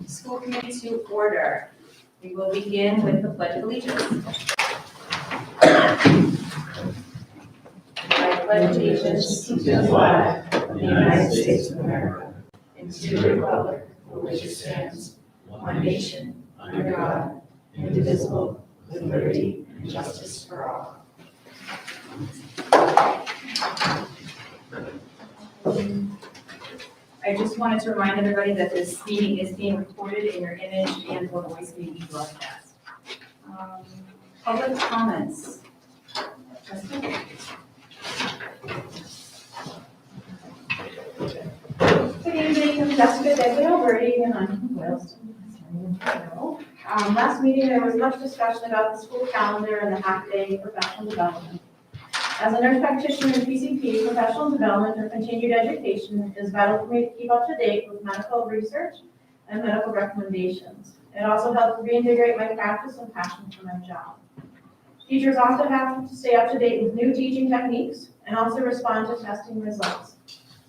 School committee to order. We will begin with the Pledge of Allegiance. I pledge allegiance to the flag of the United States of America and to the republic for which it stands, one nation, under God, indivisible, with liberty and justice for all. I just wanted to remind everybody that this meeting is being recorded in your image and for voice may be broadcast. Public comments. Jessica? Good evening, I'm Jessica Degley-Alberti, and I'm from Boylston. Last meeting, there was much discussion about the school calendar and the half-day professional development. As a nurse practitioner in PCP, professional development or continued education is vital for me to keep up to date with medical research and medical recommendations. It also helps reinvigorate my practice and passion for my job. Teachers also have to stay up to date with new teaching techniques and also respond to testing results.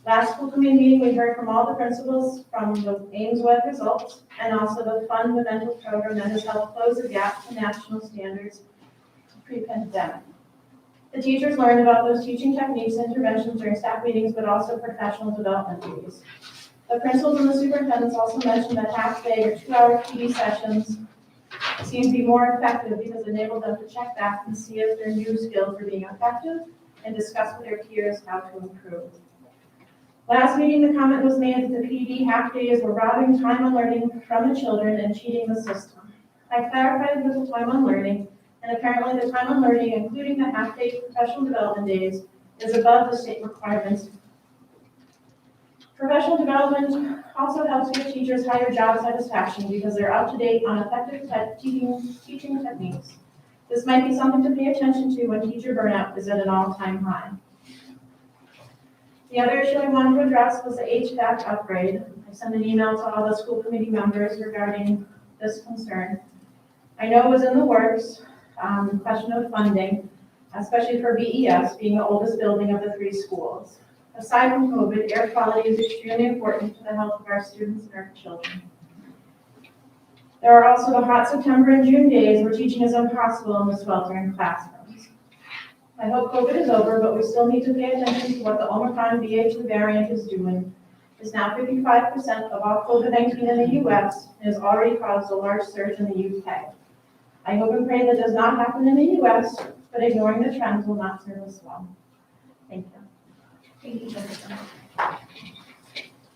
Last school committee meeting, we heard from all the principals from the Ames Web results and also the fundamental program that has helped close the gap to national standards pre-pandemic. The teachers learned about those teaching techniques and interventions during staff meetings, but also professional development days. The principals and the superintendents also mentioned that half-day or 2-hour PD sessions seem to be more effective because it enabled them to check back and see if their new skills were being effective and discuss with their peers how to improve. Last meeting, the comment was made that the PD half-days were robbing time on learning from the children and cheating the system. I clarified with the time on learning, and apparently the time on learning, including the half-day professional development days, is above the state requirements. Professional development also helps give teachers higher job satisfaction because they're up to date on effective teaching techniques. This might be something to pay attention to when teacher burnout is at an all-time high. The other issue I wanted to address was the HVAC upgrade. I sent an email to all the school committee members regarding this concern. I know it was in the works. Question of funding, especially for BES being the oldest building of the 3 schools. Aside from COVID, air quality is extremely important to the health of our students and our children. There are also the hot September and June days where teaching is impossible in the sweltering classrooms. I hope COVID is over, but we still need to pay attention to what the Omicron BA2 variant is doing. It's now 55% of all COVID-19 in the US and has already caused a large surge in the UK. I hope and pray that does not happen in the US, but ignoring the trends will not serve us well. Thank you. Thank you, Jessica.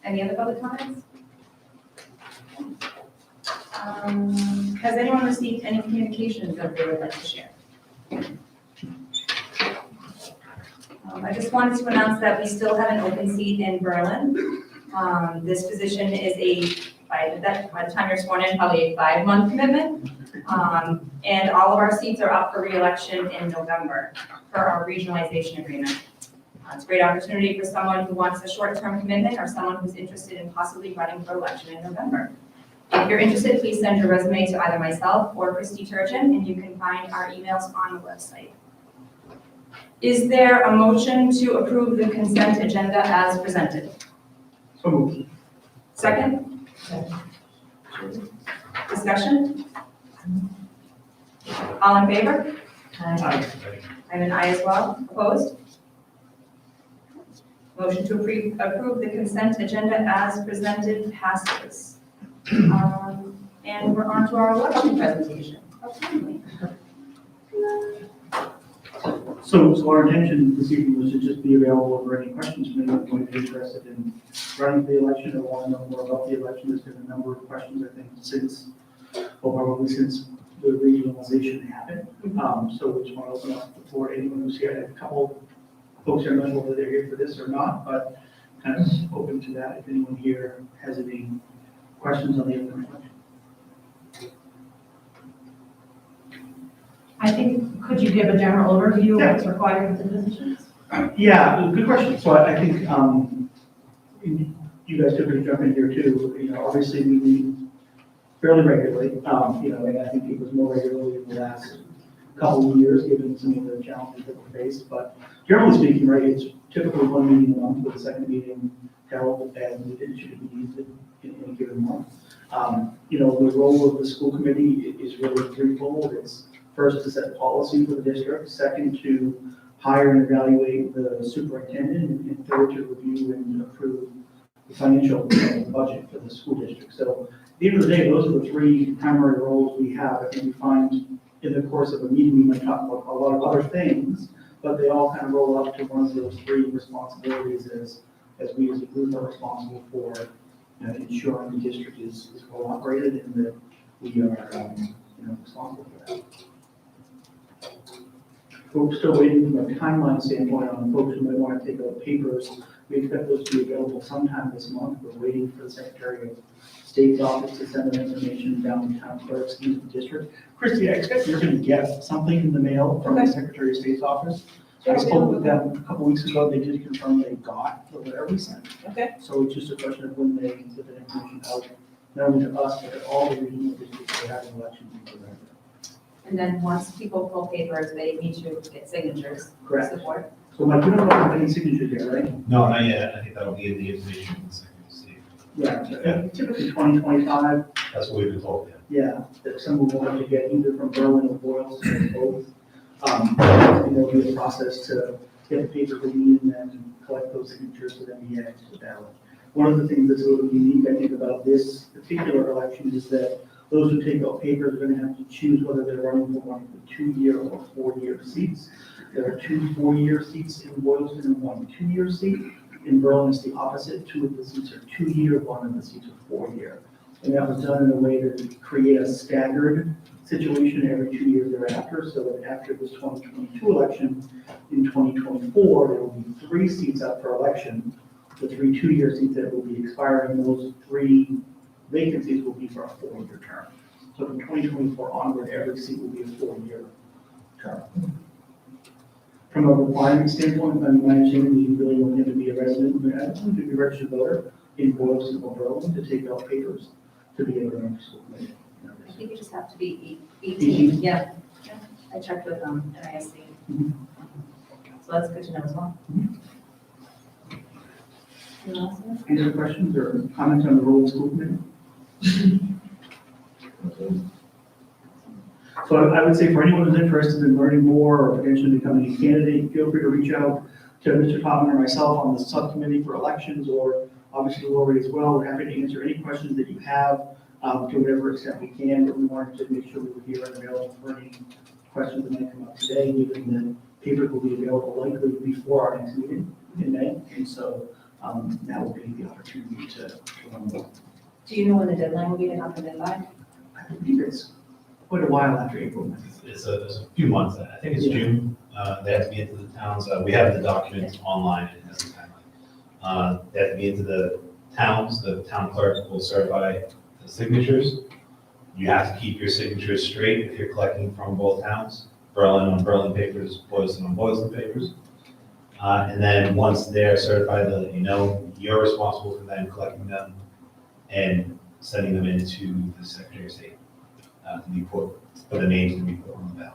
Any other public comments? Has anyone received any communications that they would like to share? I just wanted to announce that we still have an open seat in Berlin. This position is by the time you're sworn in, probably a 5-month commitment. And all of our seats are up for re-election in November per our regionalization agreement. It's a great opportunity for someone who wants a short-term commitment or someone who's interested in possibly running for election in November. If you're interested, please send your resume to either myself or Christy Turgeon, and you can find our emails on the website. Is there a motion to approve the consent agenda as presented? So moved. Second? Discussion? All in favor? Aye. I'm an aye as well. Opposed? Motion to approve the consent agenda as presented passes. And we're on to our election presentation. So our intention this evening was to just be available for any questions from anyone who might be interested in running for the election or want to know more about the election. There's been a number of questions, I think, since the regionalization happened. So we just want to open up the floor to anyone who's here. I have a couple folks here, I'm not sure whether they're here for this or not, but kind of open to that if anyone here has any questions on the election. I think, could you give a general overview of what's required with the positions? Yeah, good question. So I think you guys could jump in here too. You know, obviously we meet fairly regularly. You know, and I think it was more regularly in the last couple of years, given some of the challenges that we faced. But generally speaking, right, it's typically 1 meeting a month with the second meeting held, and it should be used in any given month. The role of the school committee is really threefold. It's first to set policy for the district, second to hire and evaluate the superintendent, and third to review and approve the financial budget for the school district. So at the end of the day, those are the three primary roles we have. I think we find in the course of a meeting, we might talk about a lot of other things, but they all kind of roll up to one of those three responsibilities as we as a group are responsible for ensuring the district is well operated and that we are responsible for that. We're still waiting from a timeline standpoint on folks who might want to take out papers. We expect those to be available sometime this month. We're waiting for the Secretary of State's office to send that information down to town clerks into the district. Christy, I expect you're going to get something in the mail from the Secretary of State's office. I spoke with them a couple weeks ago. They did confirm they got the letter we sent. Okay. So it's just a question of when they can get that information out, not only to us, but to all the regional districts that have elections in November. And then once people pull papers, they need to get signatures. Correct. Support. So Mike, you don't have any signatures yet, right? No, not yet. I think that'll be in the information in the Secretary of State. Yeah, typically 2025, That's what we've been told, yeah, that someone will have to get either from Berlin or Boylston or both. And there'll be a process to get the paper we need and then collect those signatures so then we add it to the ballot. One of the things that's a little unique, I think, about this particular election is that those who take out papers are going to have to choose whether they're running for one of the 2-year or 4-year seats. There are 2 4-year seats in Boylston and 1 2-year seat. In Berlin, it's the opposite. 2 of the seats are 2-year, 1 of the seats are 4-year. And that was done in a way to create a staggered situation every 2 years thereafter, so that after this 2022 election, in 2024, there will be 3 seats up for election. The 3 2-year seats that will be expiring, those 3 vacancies will be for a 4-year term. So from 2024 onward, every seat will be a 4-year term. From a requirement standpoint, my understanding is you really don't have to be a resident, but I don't think you be a registered voter in Boylston or Berlin to take out papers to be able to run for school committee. I think you just have to be 18. 18. Yeah. I checked with NISD. Mhm. So that's good to know as well. Anyone else? Any other questions or comments on the role of the school committee? So I would say for anyone who's interested in learning more or potentially becoming a candidate, feel free to reach out to Mr. Topman or myself on the subcommittee for elections, or obviously Lori as well. We're happy to answer any questions that you have to whatever extent we can, but we wanted to make sure we were here and available for any questions that might come up today, given that papers will be available likely before our next meeting in May. And so that will be the opportunity to learn more. Do you know when the deadline will be to have them in by? I believe it's quite a while after April. It's a few months. I think it's June. They have to be into the towns. We have the documents online. It has a timeline. They have to be into the towns. The town clerk will certify the signatures. You have to keep your signatures straight if you're collecting from both towns. Berlin on Berlin papers, Boylston on Boylston papers. And then once they're certified, they'll let you know you're responsible for them collecting them and sending them into the Secretary of State to be put, for the names to be put on the ballot.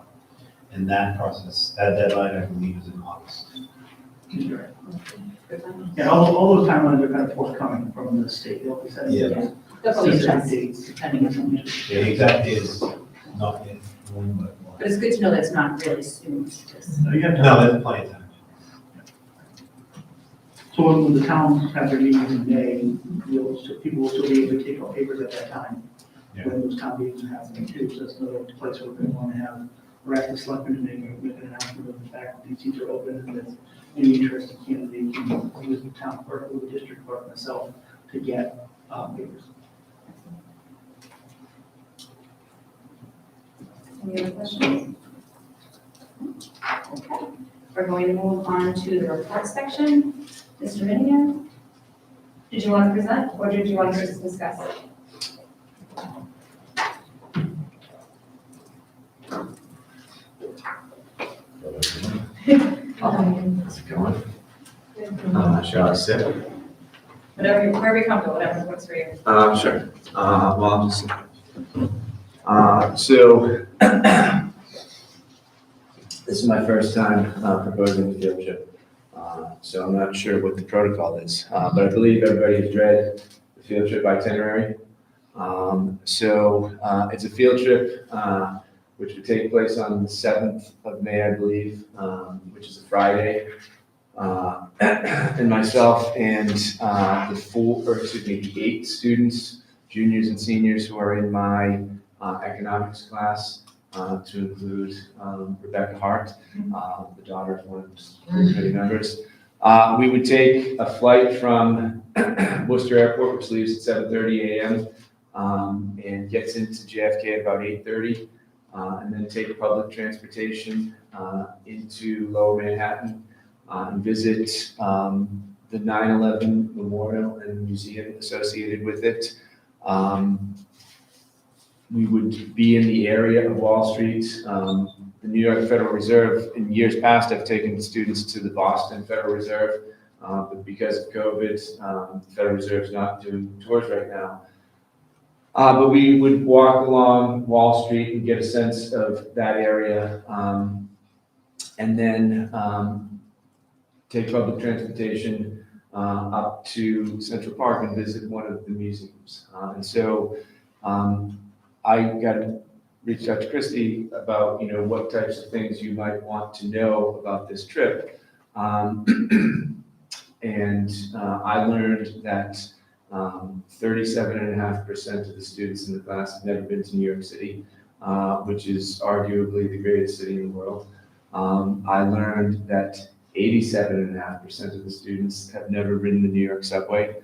And that process, that deadline, I believe, is in August. Yeah, all those timelines are kind of forthcoming from the state. They'll be setting Yeah. those They'll probably specific adjust dates. depending on. Yeah, the exact date is not yet known, but. But it's good to know that it's not really soon. It's just- No, you have No, time. there's plenty of time. So when the towns have their meetings in May, people will still be able to take out papers at that time. Yeah. When those town meetings are happening too, so that's another place where we're going to want to have, or ask the selectmen to make an announcement of the fact that these seats are open and that any interested candidate can use the town clerk or the district clerk myself to get papers. Any other questions? Okay, we're going to move on to the report section. Mr. Minion, did you want to present or did you want to just discuss it? How's it going? Shall I sit? Wherever you're comfortable, whatever works for you. Sure. Well, I'll just so this is my first time proposing a field trip. So I'm not sure what the protocol is, but I believe everybody has read the field trip itinerary. It's a field trip, which would take place on the 7th of May, I believe, which is a Friday. And myself and the 8 students, juniors and seniors who are in my economics class, to include Rebecca Hart, the daughter of one of the committee members. We would take a flight from Worcester Airport, which leaves at 7:30 a.m. And gets into JFK at about 8:30, and then take public transportation into Lower Manhattan and visit the 9/11 Memorial and Museum associated with it. We would be in the area of Wall Street. The New York Federal Reserve, in years past, I've taken students to the Boston Federal Reserve, but because of COVID, the Federal Reserve's not doing tours right now. But we would walk along Wall Street and get a sense of that area, and then take public transportation up to Central Park and visit one of the museums. I reached out to Christy about, what types of things you might want to know about this trip. And I learned that 37.5% of the students in the class have never been to New York City, which is arguably the greatest city in the world. I learned that 87.5% of the students have never ridden the New York subway,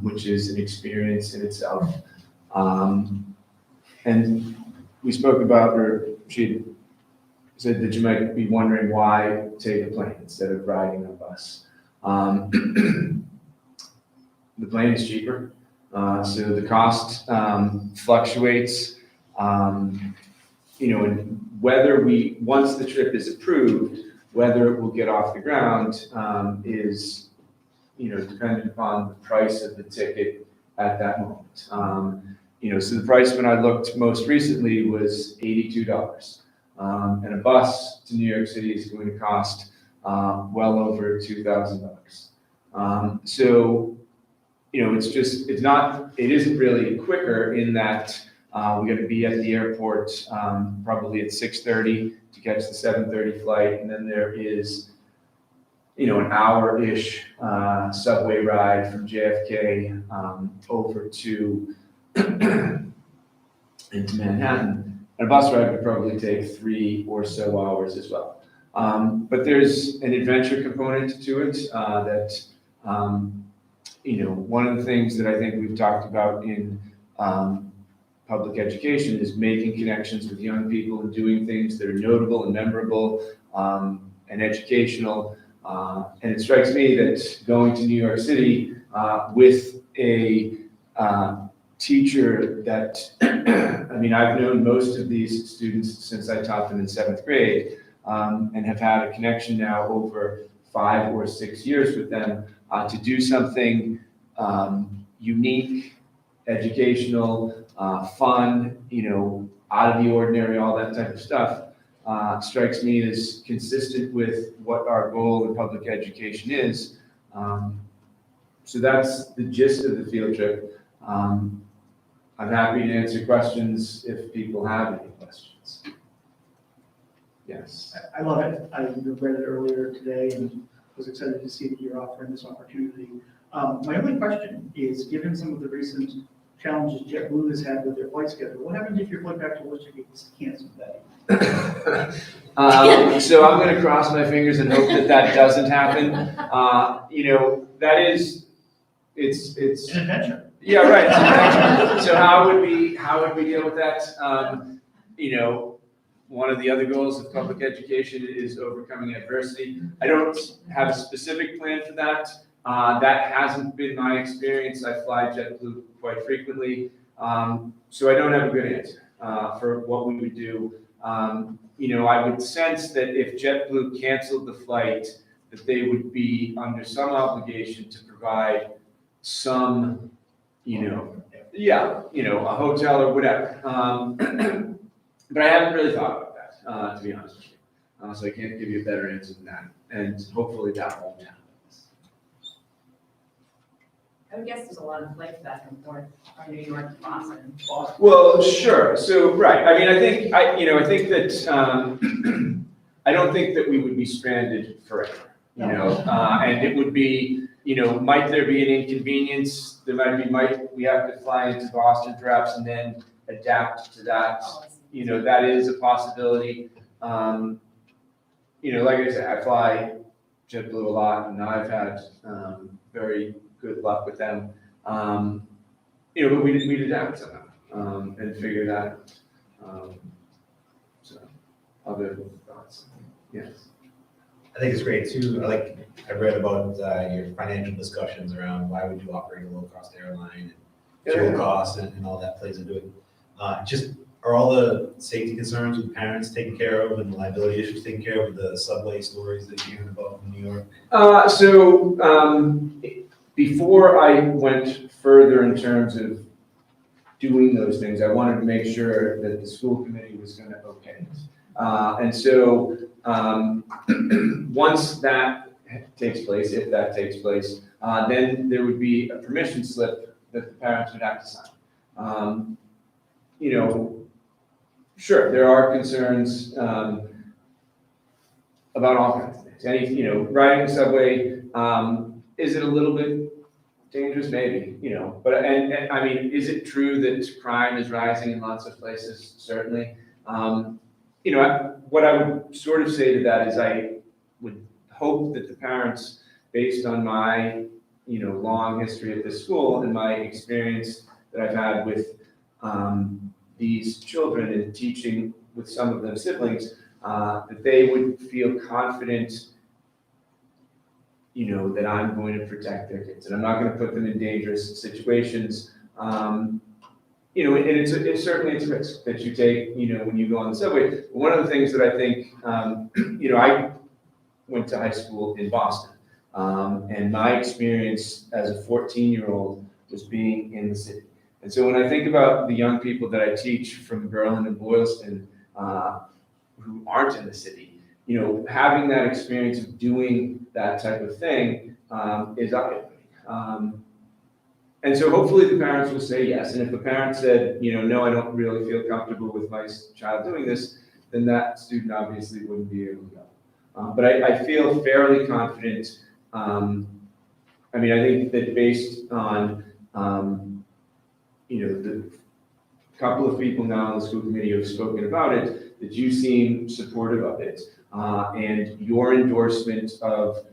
which is an experience in itself. And we spoke about, or she said that you might be wondering why take a plane instead of riding a bus. The plane is cheaper, so the cost fluctuates. And whether once the trip is approved, whether it will get off the ground is, dependent upon the price of the ticket at that moment. So the price when I looked most recently was $82. And a bus to New York City is going to cost well over $2,000. It isn't really quicker in that we're going to be at the airport probably at 6:30 to catch the 7:30 flight. And then there is, an hour-ish subway ride from JFK over to into Manhattan. And a bus ride would probably take 3 or so hours as well. But there's an adventure component to it that, one of the things that I think we've talked about in public education is making connections with young people and doing things that are notable and memorable and educational. And it strikes me that going to New York City with a teacher that, I've known most of these students since I taught them in 7th grade, and have had a connection now over 5 or 6 years with them to do something unique, educational, fun, out of the ordinary, all that type of stuff, strikes me as consistent with what our goal in public education is. So that's the gist of the field trip. I'm happy to answer questions if people have any questions. Yes. I love it. I read it earlier today and was excited to see that you're offering this opportunity. My only question is, given some of the recent challenges JetBlue has had with their flight schedule, what happens if your flight back to Worcester gets canceled that evening? So I'm going to cross my fingers and hope that doesn't happen. It's an adventure. Yeah, right. So how would we deal with that? One of the other goals of public education is overcoming adversity. I don't have a specific plan for that. That hasn't been my experience. I fly JetBlue quite frequently, so I don't have a good answer for what we would do. I would sense that if JetBlue canceled the flight, that they would be under some obligation to provide some, a hotel or whatever. But I haven't really thought about that, to be honest with you. So I can't give you a better answer than that. And hopefully that won't happen. I would guess there's a lot of flights back and forth from New York to Boston. Well, sure, so, right, I mean, I think that, I don't think that we would be stranded forever, you know? And it would be, you know, might there be an inconvenience? Might we have to fly into Boston perhaps and then adapt to that? You know, that is a possibility. You know, like I said, I fly JetBlue a lot, and I've had very good luck with them. You know, but we'd adapt somehow and figure that out. So, other thoughts? Yes. I think it's great too. I read about your financial discussions around why would you operate a low-cost airline and fuel costs and all that plays into it. Just are all the safety concerns with parents taken care of and the liability issues taken care of with the subway stories that you're hearing about in New York? Before I went further in terms of doing those things, I wanted to make sure that the school committee was going to okay it. And so once that takes place, if that takes place, then there would be a permission slip that the parents would have to sign. You know, sure, there are concerns about all kinds of things. You know, riding the subway, is it a little bit dangerous? Maybe, you know, but, and I mean, is it true that crime is rising in lots of places? Certainly. You know, what I would sort of say to that is I would hope that the parents, based on my, you know, long history at this school and my experience that I've had with these children and teaching with some of them siblings, that they would feel confident, you know, that I'm going to protect their kids and I'm not going to put them in dangerous situations. You know, and it's certainly a risk that you take, you know, when you go on the subway. One of the things that I think, you know, I went to high school in Boston, and my experience as a 14-year-old was being in the city. And so when I think about the young people that I teach from Berlin and Boylston, who aren't in the city, you know, having that experience of doing that type of thing is eye-opening. And so hopefully the parents will say yes. And if the parent said, you know, no, I don't really feel comfortable with my child doing this, then that student obviously wouldn't be able to go. But I feel fairly confident. I mean, I think that based on, you know, the couple of people now on the school committee who have spoken about it, that you seem supportive of it. And your endorsement of,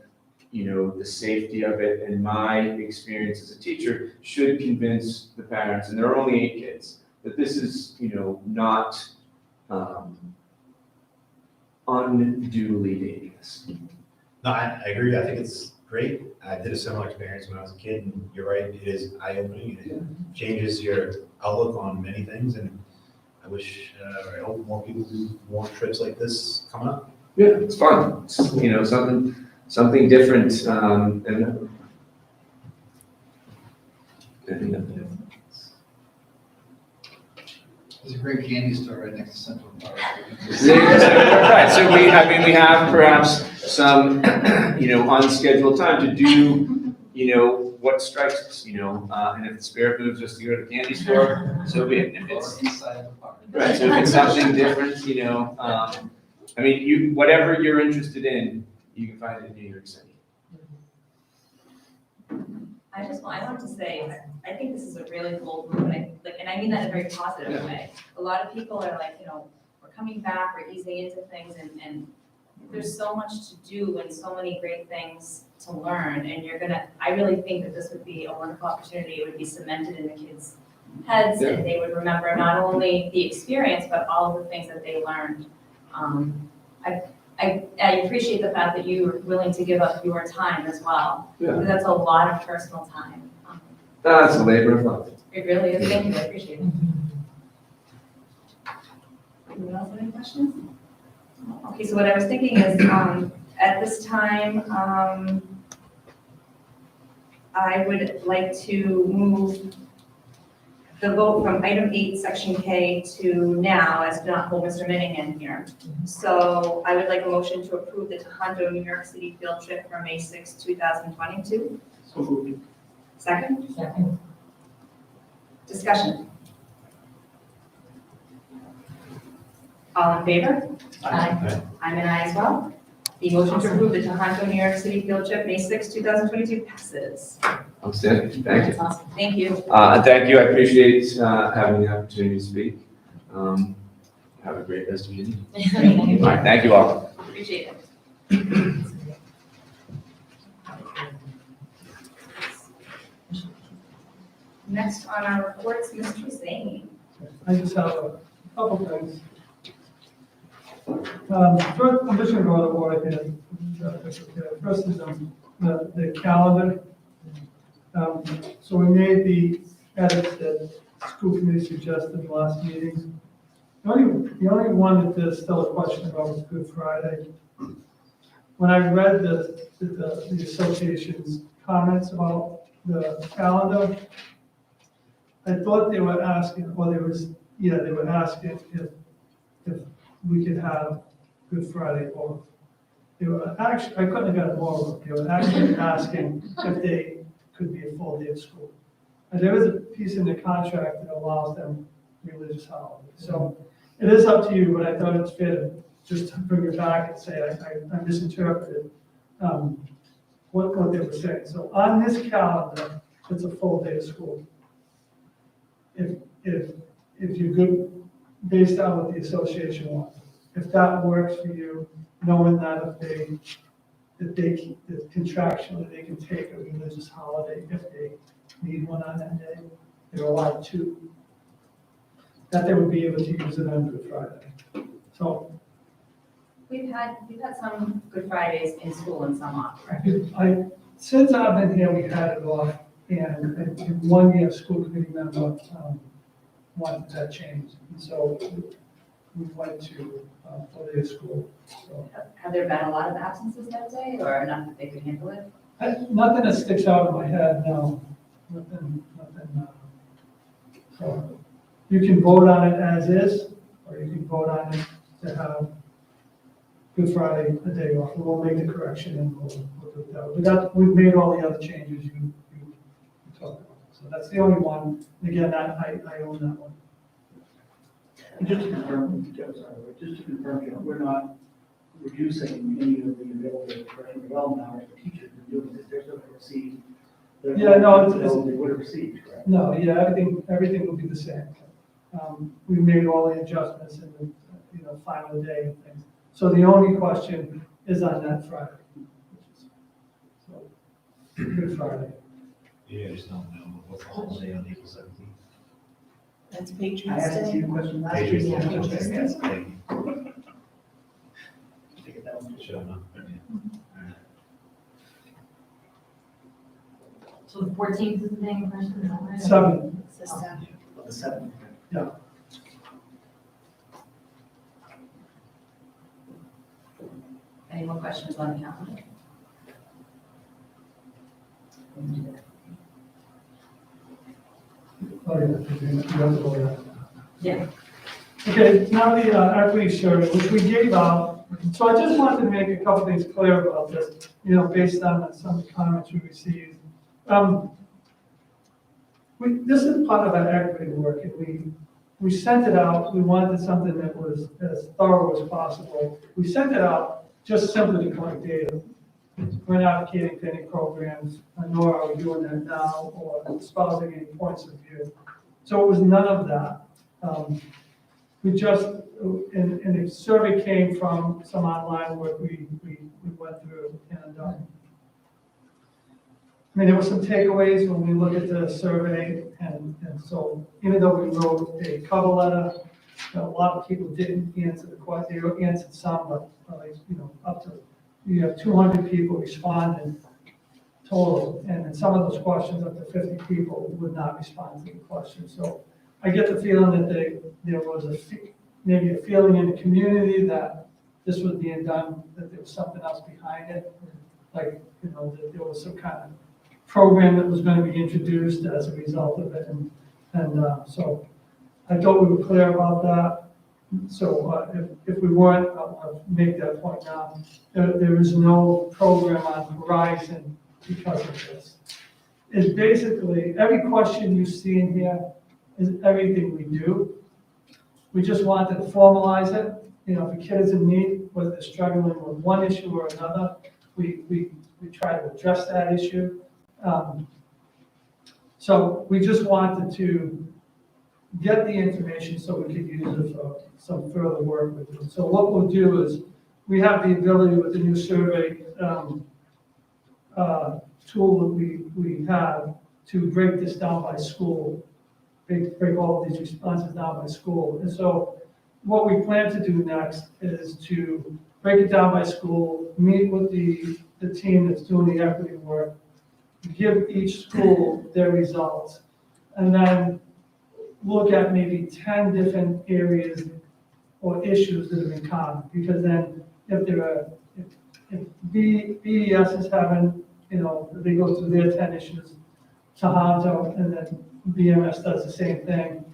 you know, the safety of it and my experience as a teacher should convince the parents, and there are only 8 kids, that this is, you know, not unduly dangerous. No, I agree. I think it's great. I did a similar experience when I was a kid, and you're right, it is eye-opening. It changes your outlook on many things, and I wish, I hope more people do more trips like this coming up. Yeah, it's fun. It's, you know, something different. There's a great candy store right next to Central Park. Right, so we have perhaps some, you know, unscheduled time to do, you know, what strikes us, you know, and if the spirit moves us to go to the candy store, so be it. If it's, Inside the park. right, so if it's something different, you know, I mean, whatever you're interested in, you can find it in New York City. I want to say, I think this is a really bold move, and I mean that in a very positive way. A lot of people are like, you know, we're coming back, we're easing into things, and there's so much to do and so many great things to learn, and I really think that this would be a wonderful opportunity. It would be cemented in the kids' heads, and they would remember not only the experience, but all of the things that they learned. I appreciate the fact that you were willing to give up your time as well. Yeah. Because that's a lot of personal time. That's a labor of love. It really is. Thank you. I appreciate it. Anyone else have any questions? Okay, so what I was thinking is, at this time, I would like to move the vote from item 8, section K to now, as to not hold Mr. Minningham here. So I would like a motion to approve the Tohoto, New York City field trip for May 6, 2022. So moved. Second? Second. Discussion. All in favor? Aye. I'm an aye as well. The motion to approve the Tohoto, New York City field trip, May 6, 2022 passes. Outstanding, thank you. That's awesome. Thank you. And thank you, I appreciate having the opportunity to speak. Have a great rest of your evening. Thank All right, thank you all. Appreciate it. Next on our reports, Mr. Zane. I just have a couple things. First, I'm just gonna go to order here. First is the calendar. So we made the edits that school committee suggested last meeting. The only one that there's still a question about was Good Friday. When I read the association's comments about the calendar, I thought they were asking, they were asking if we could have Good Friday off. They were actually, I couldn't have gotten more of them. They were actually asking if they could be a full day of school. And there is a piece in the contract that allows them religious holidays. So it is up to you, but I thought it's fair to just bring it back and say I misinterpreted what they were saying. So on this calendar, it's a full day of school. If you're good, based on what the association wants. If that works for you, knowing that if contractually they can take a religious holiday if they need one on that day, they're allowed to, that they would be able to use it on Good Friday. So We've had some Good Fridays in school and some off, right? since I've been here, we had it off, and in 1 year, school committee member wanted that changed. And so we went to full day of school. So Have there been a lot of absences that day, or enough that they could handle it? nothing that sticks out in my head, no. Nothing. So you can vote on it as is, or you can vote on it to have Good Friday a day off. We'll make the correction and we'll do that. We've made all the other changes you talked about. So that's the only one. Again, I own that one. And just to confirm, John, we're not reducing any of the available professional development hours for teachers to do it. They're still going to receive. Yeah, no, it's- They would have received, correct? No, yeah, everything will be the same. We made all the adjustments in the, final day and things. So the only question is on that Friday. So, Good Friday. Yeah, I just don't know what's the holiday on April 17th. That's I Patriots asked you Day. a question last Patriots week. Day, Patriots Day. yes, thank you. Take that one. Should have known, but yeah. All right. So the 14th is the day in person, is that right? 7. It's the 7th. On the 7th. Yeah. Any more questions on the calendar? Oh, yeah, you have to vote on it. Yeah. Okay, now the equity survey, which we gave out. So I just wanted to make a couple things clear about this, based on some of the comments we received. This is part of our equity work, and we sent it out. We wanted something that was as thorough as possible. We sent it out just simply to collect data. We're not advocating for any programs, nor are we doing that now, or espousing any points of view. So it was none of that. We just, and the survey came from some online work we went through, and there were some takeaways when we look at the survey, and so even though we wrote a cover letter, a lot of people didn't answer the question. They answered some, but up to, you have 200 people responded total, and in some of those questions, up to 50 people would not respond to the question. So I get the feeling that there was maybe a feeling in the community that this was being done, that there was something else behind it, like, that there was some kind of program that was going to be introduced as a result of it, and so I thought we were clear about that. So if we weren't, I'll make that point now. There is no program on horizon because of this. is basically, every question you see in here is everything we do. We just wanted to formalize it, you know, if a kid is in need, whether they're struggling with one issue or another, we try to address that issue. So we just wanted to get the information so we could use it for some further work with it. So what we'll do is, we have the ability with the new survey tool that we have to break this down by school, break all of these responses down by school. And so what we plan to do next is to break it down by school, meet with the team that's doing the equity work, give each school their results, and then look at maybe 10 different areas or issues that are in common. Because then if there are, if BES is having, you know, they go through their 10 issues, Tohoto, and then BMS does the same thing.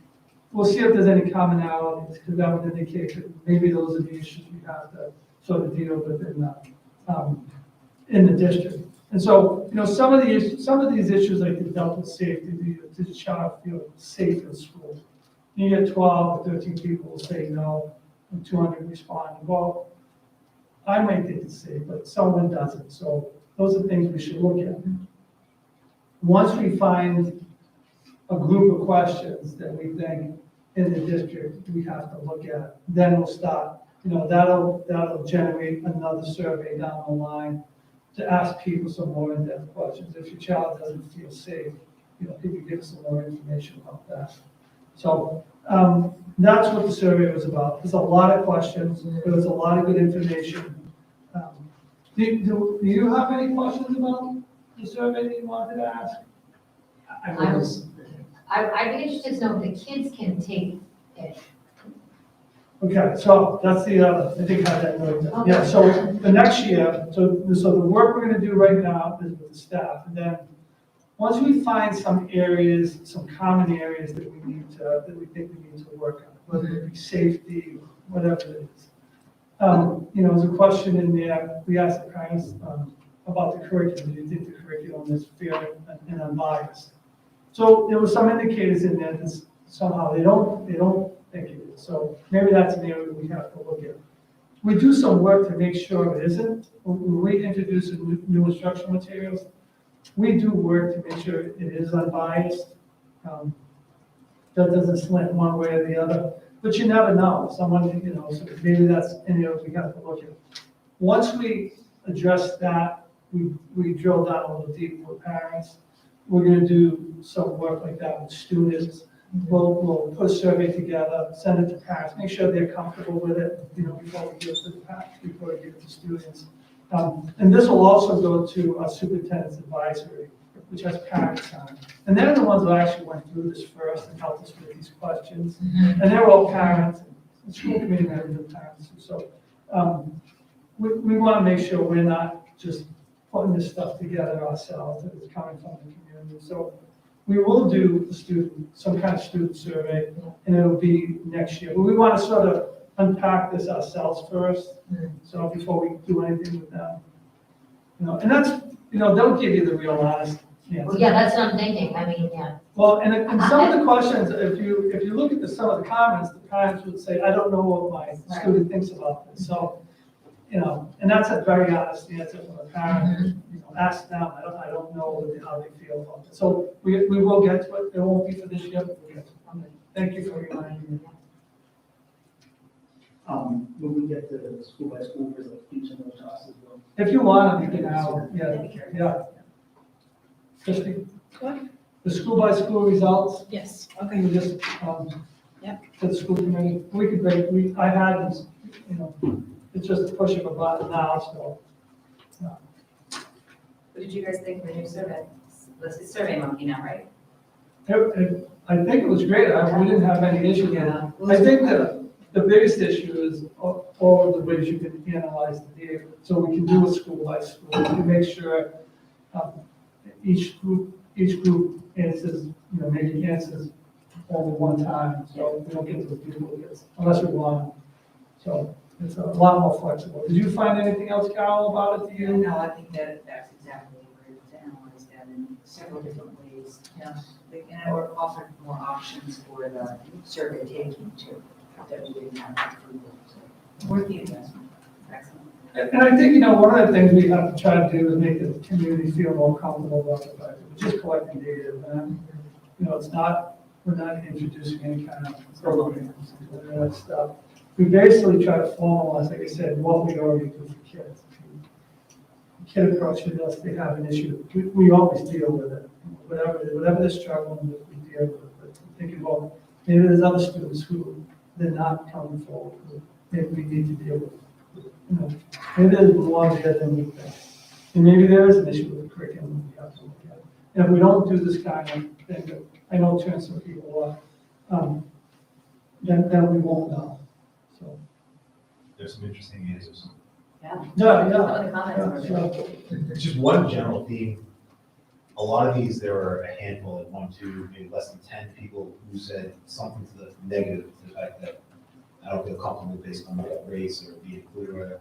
We'll see if there's any commonalities, because that would indicate that maybe those are the issues we have to sort of deal with in the district. And so, you know, some of these issues, like the Delta safety, the child feel safe in school. You get 12 or 13 people say no, and 200 respond. Well, I might think it's safe, but someone doesn't. So those are things we should look at. Once we find a group of questions that we think in the district we have to look at, then we'll start, you know, that'll generate another survey down the line to ask people some more in-depth questions. If your child doesn't feel safe, you know, could you give us some more information about that? So that's what the survey was about. There's a lot of questions. There was a lot of good information. Do you have any questions about the survey that you wanted to ask? I'd be interested to know if the kids can take it. Okay, so that's the other, I think I had that noted down. Yeah, so the next year, so the work we're gonna do right now is with the staff, and then once we find some areas, some common areas that we need to, that we think we need to work on, whether it be safety, whatever it is. You know, there's a question in there, we asked the parents about the curriculum, do you think the curriculum is fair and unbiased? So there were some indicators in there that somehow they don't think it is. So maybe that's an area we have to look at. We do some work to make sure it isn't. When we introduce new instructional materials, we do work to make sure it is unbiased. That doesn't slant one way or the other, but you never know. Someone, you know, so maybe that's an area we have to look at. Once we address that, we drill down a little deeper with parents. We're gonna do some work like that with students. We'll put a survey together, send it to parents, make sure they're comfortable with it, you know, before we give it to the parents, before we give it to students. And this will also go to our superintendent's advisory, which has parents on it. And they're the ones who actually went through this first and helped us with these questions. And they're all parents, and school committee members are parents. So we want to make sure we're not just putting this stuff together ourselves, that it's coming from the community. So we will do some kind of student survey, and it'll be next year. But we want to sort of unpack this ourselves first, so before we do anything with them. You know, and that's, you know, they'll give you the real honest answer. Well, yeah, that's what I'm thinking, I mean, yeah. Well, and some of the questions, if you look at some of the comments, the parents would say, I don't know what my student thinks about this. So, you know, and that's a very honest answer from a parent. You know, ask them, I don't know how they feel about it. So we will get to it. It won't be for this year, but we'll get to it. Thank you for reminding me. When we get to school by school, there's like each of those tasks as well. If you want, you can now, yeah. Christie? What? The school by school results, Yes, okay, we just, Yep. to the school committee, we could break, I had this, you know, it's just a push of a button now, so. What did you guys think of the new survey? This is Survey Monkey now, right? I think it was great, we didn't have any issues with it. I think that the biggest issue is all of the ways you can analyze the data. So we can do it school by school, we can make sure each group answers, you know, maybe answers only one time, so we don't get those duplicates unless we want them. So it's a lot more flexible. Did you find anything else, Carol, about it? Do you? No, I think that's exactly where to analyze that and several different ways. And I would offer more options for the survey taking too, that we didn't have approval. So worth the investment. Excellent. And I think, one of the things we have to try to do is make the community feel more comfortable about the fact that we're just collecting data. And, it's not, we're not introducing any kind of programs and that stuff. We basically try to formalize, like I said, what we already do for kids. The kid approaches us, they have an issue, we always deal with it. Whatever they're struggling with, we deal with it. But thinking, well, maybe there's other students who they're not coming forward, who maybe we need to deal with. Maybe there's more there than we think. And maybe there is an issue with the curriculum we have to look at. And if we don't do this kind of thing, that I know turns some people off, then we won't know. So, There's some interesting answers. yeah. Some of the comments were. Yeah. Just one general theme. A lot of these, there were a handful, like 1, 2, maybe less than 10 people who said something to the negative, to the fact that I don't feel comfortable based on my race or being included or whatever.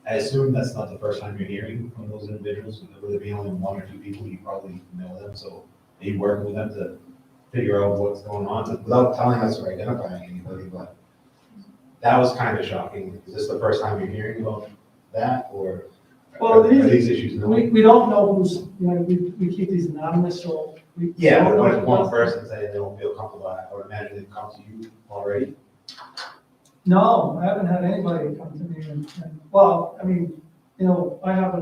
I assume that's not the first time you're hearing from those individuals. Would there be only 1 or 2 people, you probably know them, so are you working with them to figure out what's going on, without telling us or identifying anybody, but that was kind of shocking. Is this the first time you're hearing about that, or Well, are these issues known? We don't know who's, we keep these anonymous, so we. Yeah, don't but know what if who one does it. person saying they don't feel comfortable, I would imagine they've come to you already. No, I haven't had anybody come to me well, I mean, I have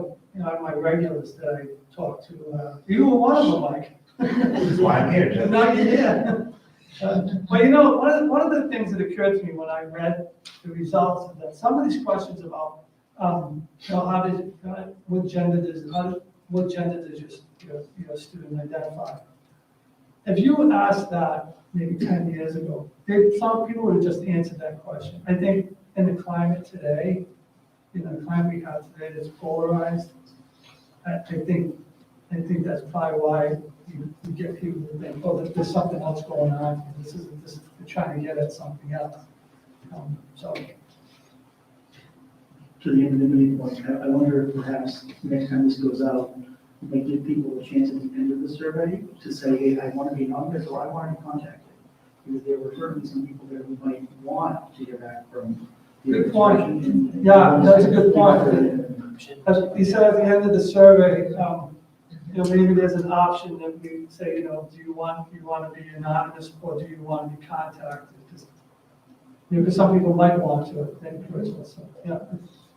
I have my regulars that I talk to, you were one of them, Mike. That's why I'm here, Jeff. No, yeah. But one of the things that occurred to me when I read the results of that, some of these questions about, how did, what gender does your student identify? If you asked that maybe 10 years ago, some people would have just answered that question. I think in the climate today, the climate we have today that's polarized, I think that's probably why you get people to think, oh, there's something else going on. This is they're trying to get at something else. So. To the anonymity point, I wonder if perhaps next time this goes out, we might give people a chance at the end of the survey to say, hey, I want to be anonymous or I want to be contacted. Because there were certainly some people there who might want to hear back from the Good point. administration. Yeah, that's a good point. As you said at the end of the survey, maybe there's an option that we say, do you want to be anonymous or do you want to be contacted? Because some people might want to think personally. So, yeah,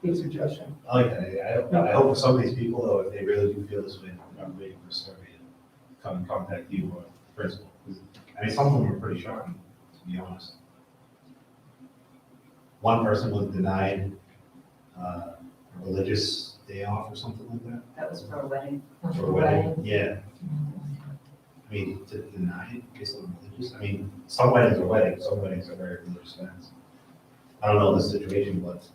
good suggestion. I like that. I hope for some of these people, though, if they really do feel this way, they're not waiting for a survey to come and contact you or the principal. 'Cause, I mean, some of them were pretty shocking, to be honest. One person was denied a religious day off or something like that. That was for a wedding. For a wedding, yeah. I mean, to deny it based on religious, I mean, some weddings are weddings, some weddings are very religious events. I don't know the situation, but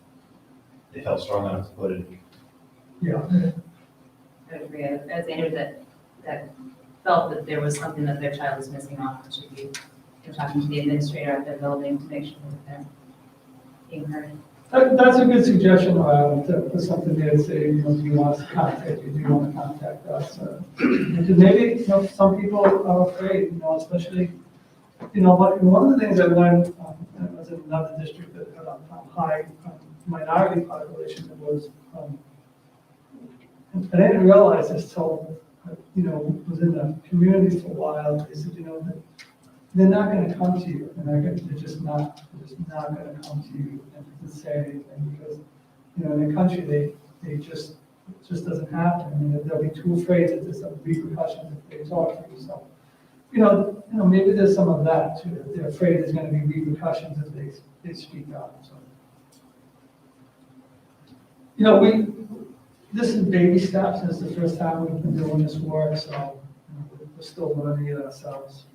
they felt strong enough to put it. Yeah. I agree. As Andrew that felt that there was something that their child was missing off, it should be, they're talking to the administrator at the building to make sure that they're being heard. That's a good suggestion, to put something there and say, do you want us to contact you, do you want to contact us? Because maybe, some people are afraid, especially, but one of the things I learned, I was in another district that had a high minority population that was, I didn't realize this till, was in the community for a while, they said, that they're not gonna come to you, they're just not gonna come to you and say anything, because, in the country, it just doesn't happen. I mean, they'll be too afraid that there's some repercussions if they talk to you, so. Maybe there's some of that too, that they're afraid there's gonna be repercussions if they speak up, so. This is baby steps, this is the first time we've been doing this work, so, we're still learning it ourselves.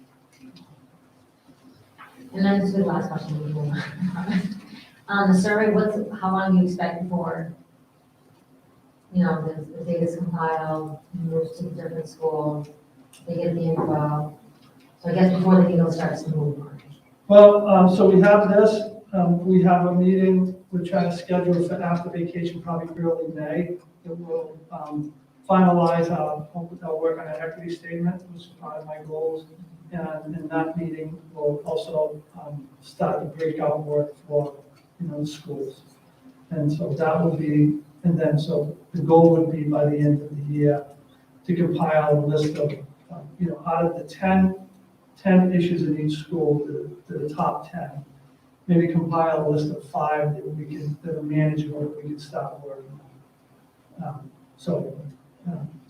And then this is the last question. The survey, how long do you expect before, the data's compiled, moves to the different schools, they get the info? So I guess before the needle starts to move on. Well, so we have this, we have a meeting, we're trying to schedule for after vacation, probably early May, that will finalize our work on an equity statement, which is part of my goals. And in that meeting, we'll also start the breakout work for, the schools. And so that will be, and then, so the goal would be by the end of the year to compile a list of, out of the 10 issues in each school, the top 10, maybe compile a list of 5 that are manageable, that we can start working on. So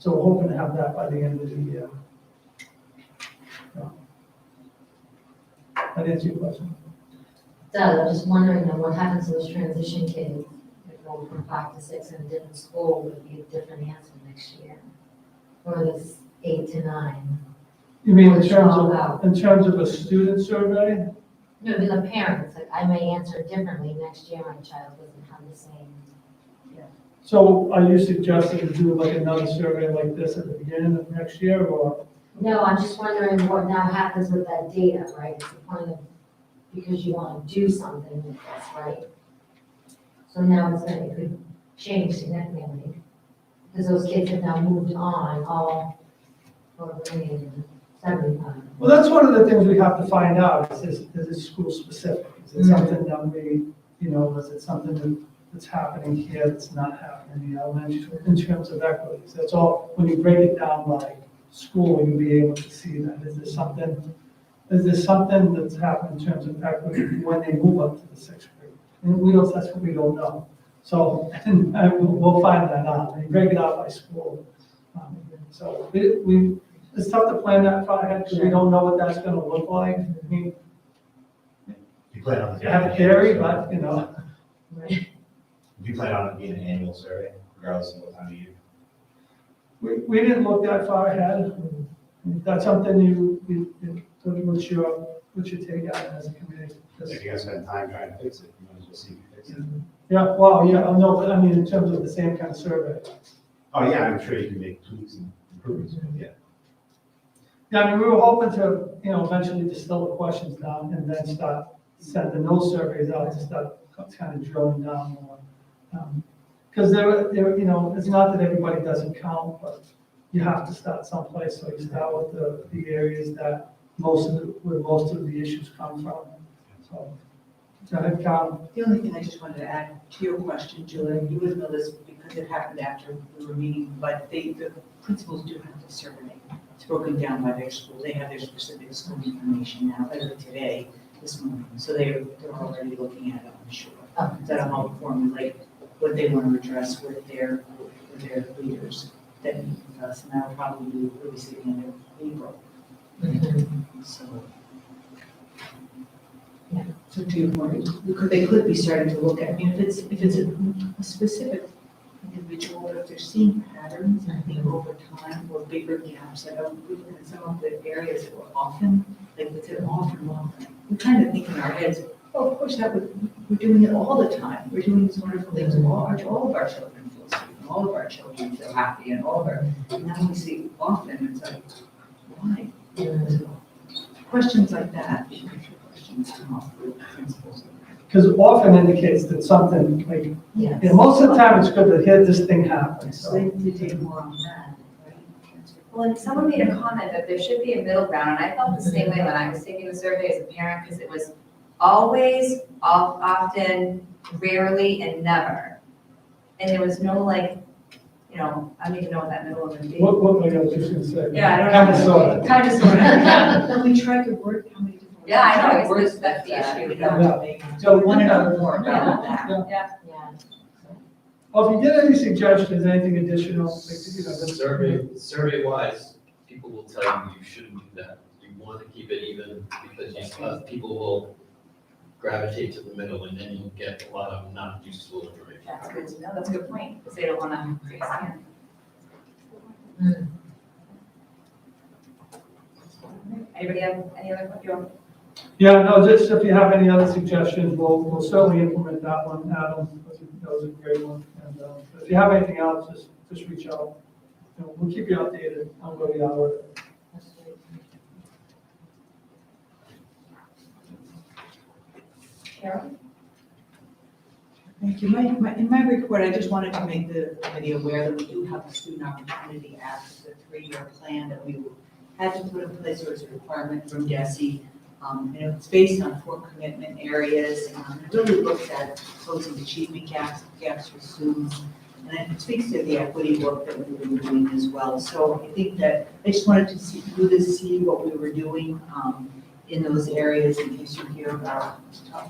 we're hoping to have that by the end of the year. That answer your question? Doug, I'm just wondering, what happens to those transition kids that go from 5 to 6 in a different school, would be a different answer next year? Or this 8 to 9? You mean in What's terms all of, about? in terms of a student survey? No, the parents, like, I may answer differently next year, my child doesn't have the same. So are you suggesting to do like another survey like this at the beginning of next year, or? No, I'm just wondering what now happens with that data, right? It's the point of, because you want to do something with this, right? So now it could change significantly, because those kids have now moved on, all over 75. Well, that's one of the things we have to find out, is it school specific? Is it something that we, is it something that's happening here that's not happening, in terms of equities? That's all, when you break it down by school, you'll be able to see that. Is there something that's happened in terms of equity when they move up to the 6th grade? And that's what we don't know. So, and we'll find that out, and break it out by school. So it's tough to plan that far ahead, because we don't know what that's gonna look like. I mean, You plan on you have a theory, but, Right. Do you plan on it being an annual survey, regardless of what time of year? we didn't look that far ahead. If that's something what's your take on it as a committee? If you're gonna spend time trying to fix it, you might as well see if you fix it. Yeah, well, yeah, no, but I mean, in terms of the same kind of survey. Oh, yeah, I'm sure you can make tweaks and improvements, but yeah. Yeah, I mean, we were hoping to, eventually distill the questions down and then start sending those surveys out to start kind of drilling down more. Because it's not that everybody doesn't count, but you have to start someplace. So you start with the areas that where most of the issues come from. So, go ahead, Carl. The only thing I just wanted to add to your question, Julia, you would know this because it happened after we were meeting, but the principals do have the survey. It's broken down by their school. They have their specific school information now, as of today, this morning. So they're already looking at it, I'm sure. That'll help formulate what they want to address with their leaders that meet with us, and that'll probably be released at the end of April. So. Yeah. So to your point, they could be starting to look at, if it's a specific individual, if they're seeing patterns, I think over time, or bigger gaps, I don't, in some of the areas that were often, like it's an often, we kind of think in our heads, oh, of course, we're doing it all the time. We're doing these wonderful things, all of our children feel safe, and all of our children feel happy, and now we see often, it's like, why? So, questions like that, questions come up with principals. Because it often indicates that something, like, Yes. most of the time it's good to hear this thing happen. So they So, need to take more on that, right? Well, and someone made a comment that there should be a middle ground, and I felt the same way when I was taking the survey as a parent, because it was always, often, rarely, and never. And there was no I don't even know what that middle would be. what I was just gonna say. Yeah, I don't know. Kind of sort of. Kind of, sort of, yeah. Then we tried to work how many different. Yeah, I know, we tried it's to work just- that's the that, issue, we yeah. don't make- So we want to know more about that. Yeah. Yeah. Well, if you get any suggestions, anything additional, Survey wise, people will tell you shouldn't do that. You want to keep it even because people will gravitate to the middle and then you'll get a lot of not useful information. That's good to know, that's a good point, because they don't want to take a stand. Anybody have any other questions? Yeah, no, just if you have any other suggestions, we'll certainly implement that one, Adam. That was a great one. And if you have anything else, just reach out. We'll keep you updated on where we are with it. Carol? Thank you. In my report, I just wanted to make the committee aware that we do have the Student Opportunity Act, the 3-year plan that we had to put in place. There was a requirement from DESI. And it's based on 4 commitment areas. It really looks at closing achievement gaps for students. And it speaks to the equity work that we've been doing as well. So I think that I just wanted to see what we were doing in those areas in case you hear about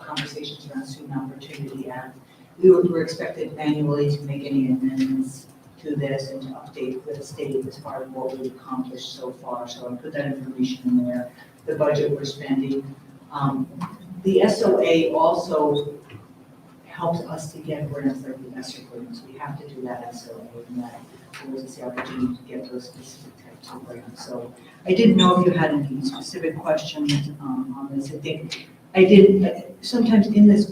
conversations around Student Opportunity Act. We're expected annually to make any amendments to this and to update the state as far as what we've accomplished so far. So I put that information in there, the budget we're spending. The SOA also helps us to get grants like the ESSER grants. We have to do that SOA and that gives us the opportunity to get those specific types of grants. So I didn't know if you had any specific questions on this. I think I did, sometimes in this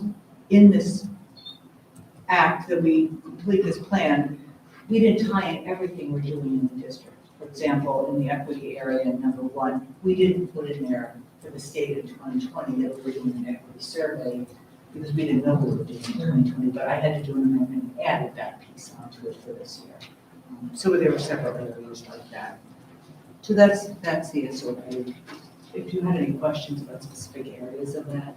act that we complete this plan, we didn't tie in everything we're doing in the district. For example, in the equity area, number 1, we didn't put in there for the state in 2020 that we were doing an equity survey because we didn't know we were doing it in 2020, but I had to do an amendment and added that piece onto it for this year. So there were several areas like that. So that's the SOA. If you had any questions about specific areas of that.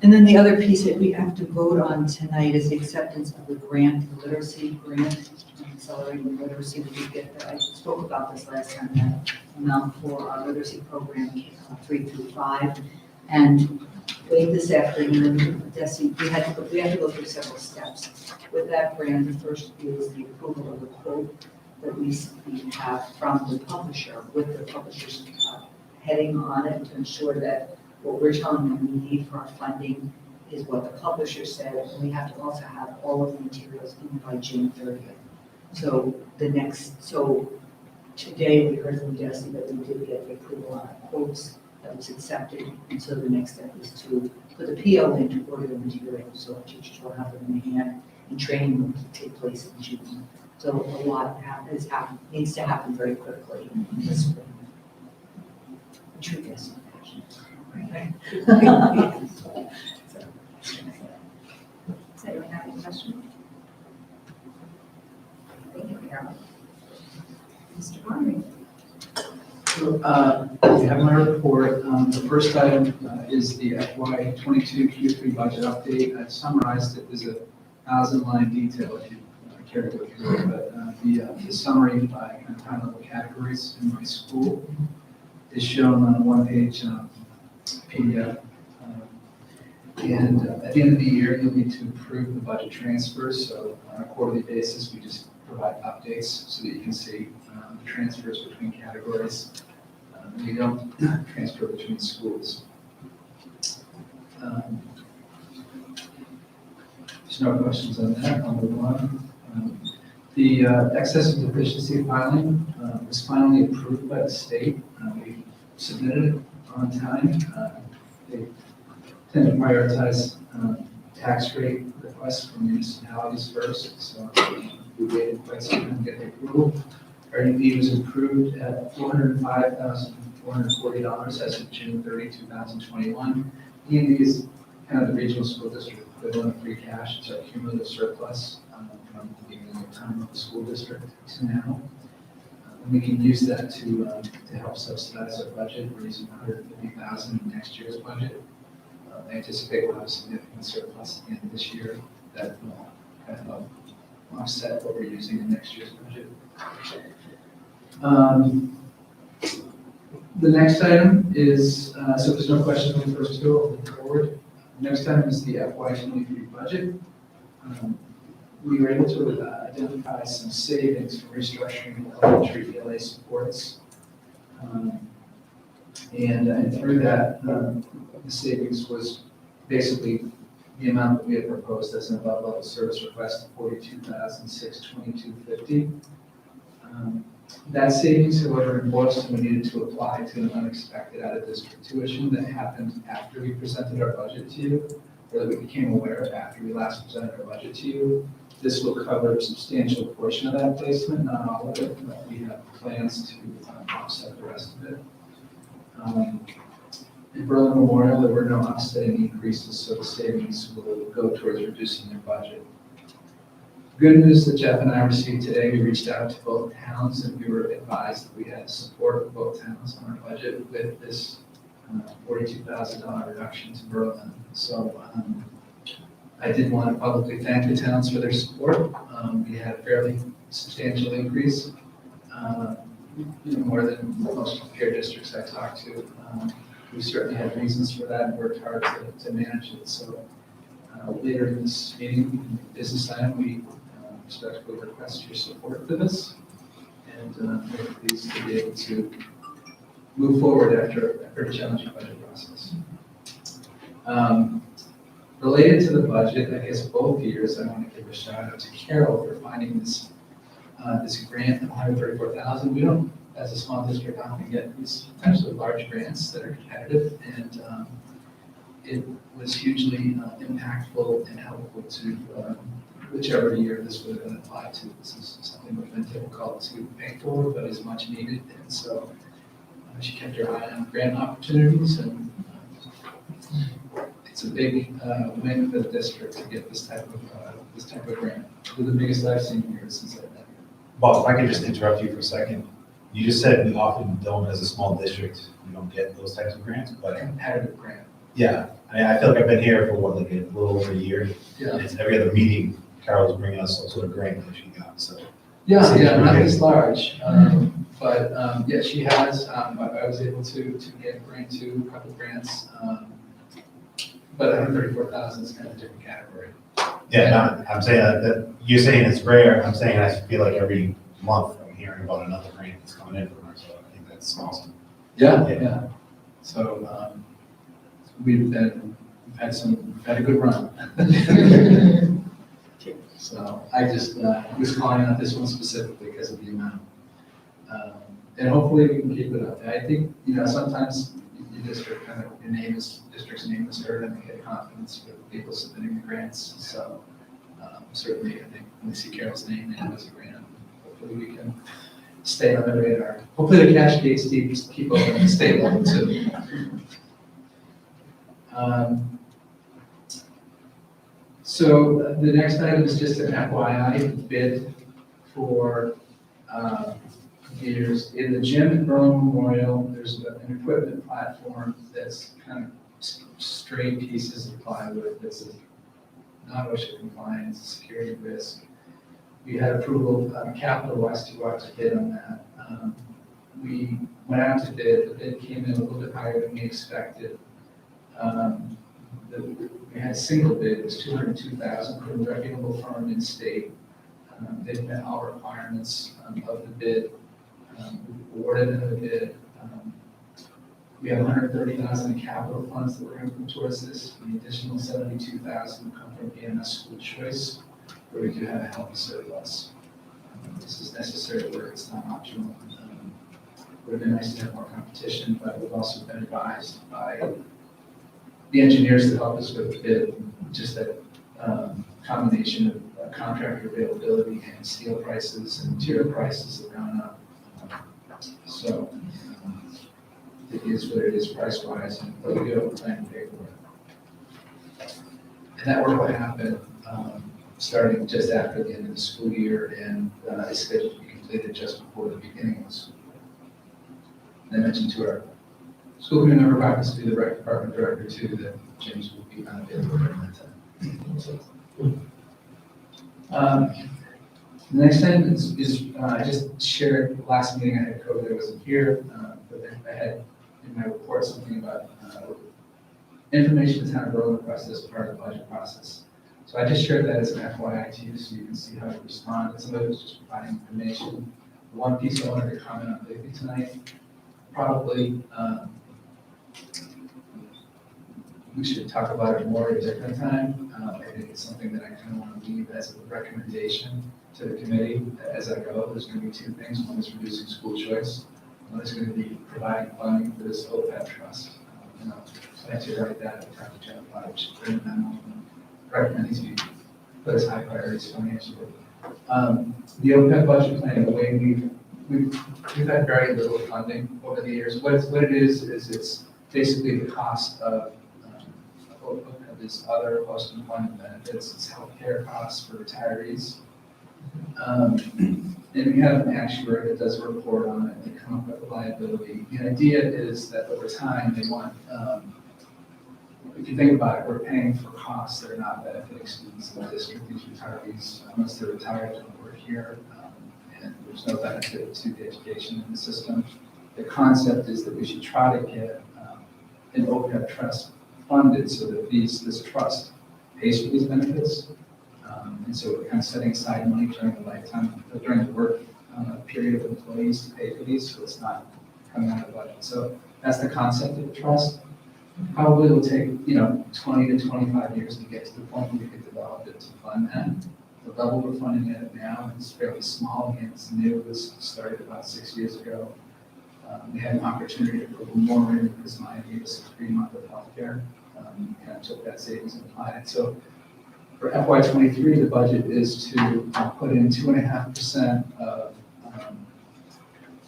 And then the other piece that we have to vote on tonight is the acceptance of the grant, the literacy grant, accelerating literacy. We did get that. I spoke about this last time, that amount for our literacy program 3 through 5. And late this afternoon, Desi, we had to go through several steps. With that grant, the first is the approval of the quote that we have from the publisher with the publisher's heading on it to ensure that what we're telling them we need for our funding is what the publisher said, and we have to also have all of the materials in by June 30th. So today we heard from Jesse that we did get the approval on our quotes that was accepted, and so the next step is to put the PO in to order the materials, so our teachers will have them in hand, and training will take place in June. So a lot needs to happen very quickly in this spring. True, yes. Does anyone have any questions? Thank you, Carol. Mr. Barney. So, you have my report. The first item is the FY22 Q3 budget update. I've summarized it. There's a 1,000-line detail if you care to go through it, but the summary by kind of high-level categories in my school is shown on a one-page PDF. And at the end of the year, you'll need to approve the budget transfers. So on a quarterly basis, we just provide updates so that you can see the transfers between categories. We don't transfer between schools. There's no questions on that. I'll move on. The excess and deficiency filing was finally approved by the state. We submitted it on time. They tend to prioritize tax rate requests from municipalities first, so we waited quite some time to get the approval. Our EV was approved at $405,440 as of June 30, 2021. EV is kind of the regional school district equivalent of free cash. It's our cumulative surplus from the beginning of time of the school district to now. And we can use that to help subsidize our budget. We're using $150,000 in next year's budget. I anticipate we'll have a significant surplus at the end of this year that will kind of offset what we're using in next year's budget. The next item is, so there's no questions on the first two, I'll move forward. The next item is the FY23 budget. We were able to identify some savings from restructuring elementary ELA supports. And through that, the savings was basically the amount that we had proposed as an above level service request of $42,622.50. That savings, however, in Boylston, we needed to apply to an unexpected out-of-district tuition that happened after we presented our budget to you, or that we became aware of after we last presented our budget to you. This will cover a substantial portion of that placement, not all of it, but we have plans to offset the rest of it. In Berlin Memorial, there were no offsetting increases, so the savings will go towards reducing their budget. Good news that Jeff and I received today, we reached out to both towns and we were advised that we had support of both towns on our budget with this $42,000 reduction to Berlin. So I did want to publicly thank the towns for their support. We had a fairly substantial increase, more than most peer districts I talked to. We certainly had reasons for that and worked hard to manage it. So later in this meeting, business time, we respectfully request your support for this. And we're pleased to be able to move forward after a pretty challenging budget process. Related to the budget, I guess both years, I want to give a shout out to Carol for finding this this grant of $134,000. We don't, as a small district, often get these types of large grants that are competitive, and it was hugely impactful and helpful to whichever year this would have been applied to. This is something that would have been difficult to pay for, but is much needed, and so she kept her eye on grant opportunities, and it's a big win for the district to get this type of grant. One of the biggest I've seen here since I've been here. Bob, if I could just interrupt you for a second. You just said we often don't, as a small district, we don't get those types of grants, but Competitive grant. yeah, I feel like I've been here for what, like a little over a year. Yeah. And it's every other meeting, Carol's bringing us some sort of grant that she got, so. Yeah, not this large, but yeah, she has. I was able to get a grant too, a couple grants, but 134,000 is kind of a different category. Yeah, no, I'm saying that, you're saying it's rare, I'm saying I feel like every month I'm hearing about another grant that's coming in from her, so I think that's awesome. Yeah. So we've had a good run. So I just was calling out this one specifically because of the amount. And hopefully we can keep it up. I think, sometimes your district district's name is heard and they get confidence with people submitting the grants. So certainly I think when we see Carol's name as a grant, hopefully we can stay on the radar. Hopefully the cash gates keep open and stay open too. So the next item is just an FYI bid for years. In the gym at Berlin Memorial, there's an equipment platform that's kind of straight pieces of plywood that's not OSHA compliant, security risk. We had approval capital-wise to go out to bid on that. We went out to bid, the bid came in a little bit higher than we expected. We had a single bid, it was $202,000 from a reputable firm in state. They met all requirements of the bid. We awarded another bid. We have $130,000 in capital funds that we're going to put towards this. The additional $72,000 will come from EMS School Choice, where we do have a healthy surplus. This is necessary work, it's not optional. It would have been nice to have more competition, but we've also been advised by the engineers to help us with the bid, just that combination of contractor availability and steel prices and material prices have gone up. So it is what it is price-wise, but we do have a plan to pay for it. And that work will happen starting just after the end of the school year and is scheduled to be completed just before the beginning of the school year. And I mentioned to our school committee member, happens to be the rec department director too, that James will be unavailable during that time. So, the next thing is I just shared last meeting I had COVID, I wasn't here, but I had in my report something about information the town of Berlin requested as part of the budget process. So I just shared that as an FYI to you so you can see how to respond. Some of it was just providing information. The one piece I wanted to comment on quickly tonight, probably we should talk about it more at a different time. I think it's something that I kind of want to leave as a recommendation to the committee as I go. There's going to be two things. One is reducing school choice. One is going to be providing funding for this OPEB trust. So I had to write that. I talked to Jeff about it, which is pretty memo. Recommending to be put as high priorities financially. The OPEB budget plan, the way we've had very little funding over the years. What it is it's basically the cost of this other post-employment benefits, it's healthcare costs for retirees. And we have an actuary that does a report on it, they come up with a liability. The idea is that over time, they want, if you think about it, we're paying for costs that are not benefiting students in the district, these retirees, unless they're retired, don't work here, and there's no benefit to the education in the system. The concept is that we should try to get an OPEB trust funded so that this trust pays for these benefits. And so we're kind of setting aside money during the lifetime, during the work period of employees to pay for these, so it's not coming out of the budget. So that's the concept of the trust. Probably will take, 20 to 25 years to get to the point where we could develop it to fund that. The level we're funding it at now is fairly small, again, it's new, it was started about 6 years ago. We had an opportunity to put a little more in because mine gave us a 3 month of healthcare. Kind of took that savings and applied it. So for FY23, the budget is to put in 2.5% of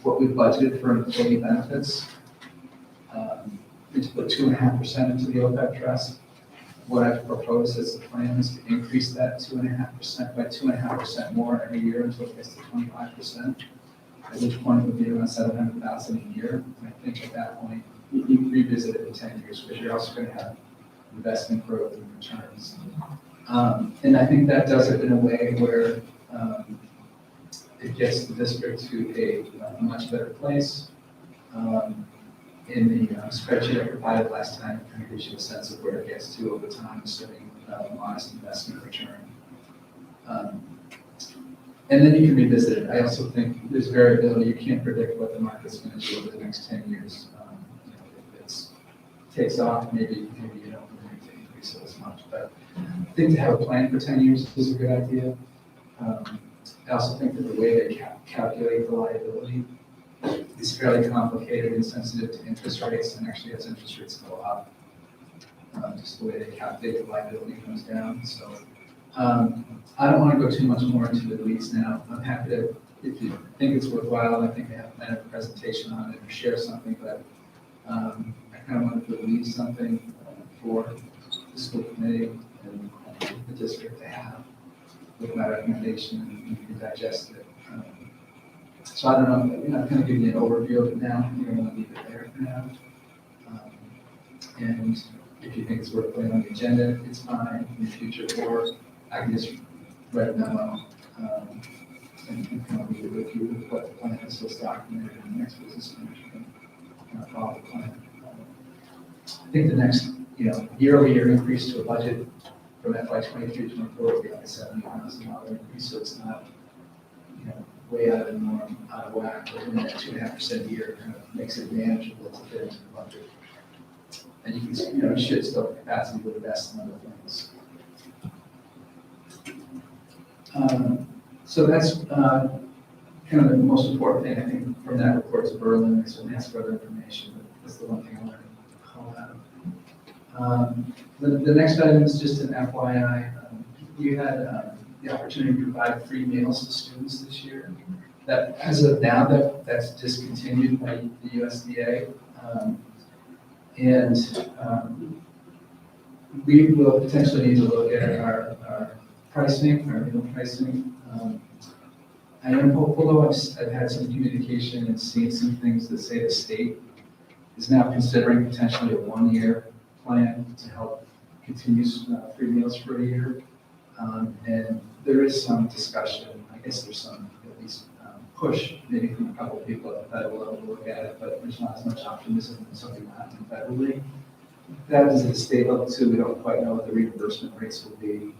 what we budgeted for employee benefits. And to put 2.5% into the OPEB trust. What I've proposed as a plan is to increase that 2.5% by 2.5% more every year until it gets to 25%. At which point it would be around $700,000 a year. And I think at that point, you revisit it in 10 years because you're also going to have investment growth and returns. And I think that does it in a way where it gets the district to a much better place. In the spreadsheet I provided last time, it kind of gives you a sense of where it gets to over time, assuming modest investment return. And then you can revisit it. I also think there's variability. You can't predict what the market's going to do over the next 10 years. If it takes off, maybe you don't need to increase it as much. But I think to have a plan for 10 years is a good idea. I also think that the way they calculate the liability is fairly complicated and sensitive to interest rates, and actually as interest rates go up, just the way they calculate the liability comes down. So I don't want to go too much more into the weeds now. I'm happy to, if you think it's worthwhile, I think I have planned a presentation on it or share something, but I kind of wanted to leave something for the school committee and the district to have with my recommendation, and you can digest it. So I don't know, I'm kind of giving you an overview of it now. You're going to leave it there for now. And if you think it's worth putting on the agenda, it's fine in the future, or I can just write a memo and kind of leave it with you with what the plan is, so it's documented in the next business meeting. Kind of follow the plan. I think the next, year-over-year increase to a budget from FY23 to 24 will be like a $70,000 increase, so it's not, way out of the norm, out of whack, but that 2.5% a year kind of makes it manageable to fit into the budget. And you can, you should still have capacity to invest in other things. So that's kind of the most important thing, I think, from that report to Berlin. I certainly ask for other information, but that's the one thing I wanted to call out. The next item is just an FYI. You had the opportunity to provide free meals to students this year. That, as of now, that's discontinued by the USDA. We will potentially need to look at our pricing, our meal pricing. I am hopeful, though, I've had some communication and seen some things that say the state is now considering potentially a 1-year plan to help continue free meals for a year. And there is some discussion, I guess there's some, at least, push, maybe from a couple of people at the federal level to look at it, but there's not as much optimism in something that happens federally. That is at the state level too. We don't quite know what the reimbursement rates will be.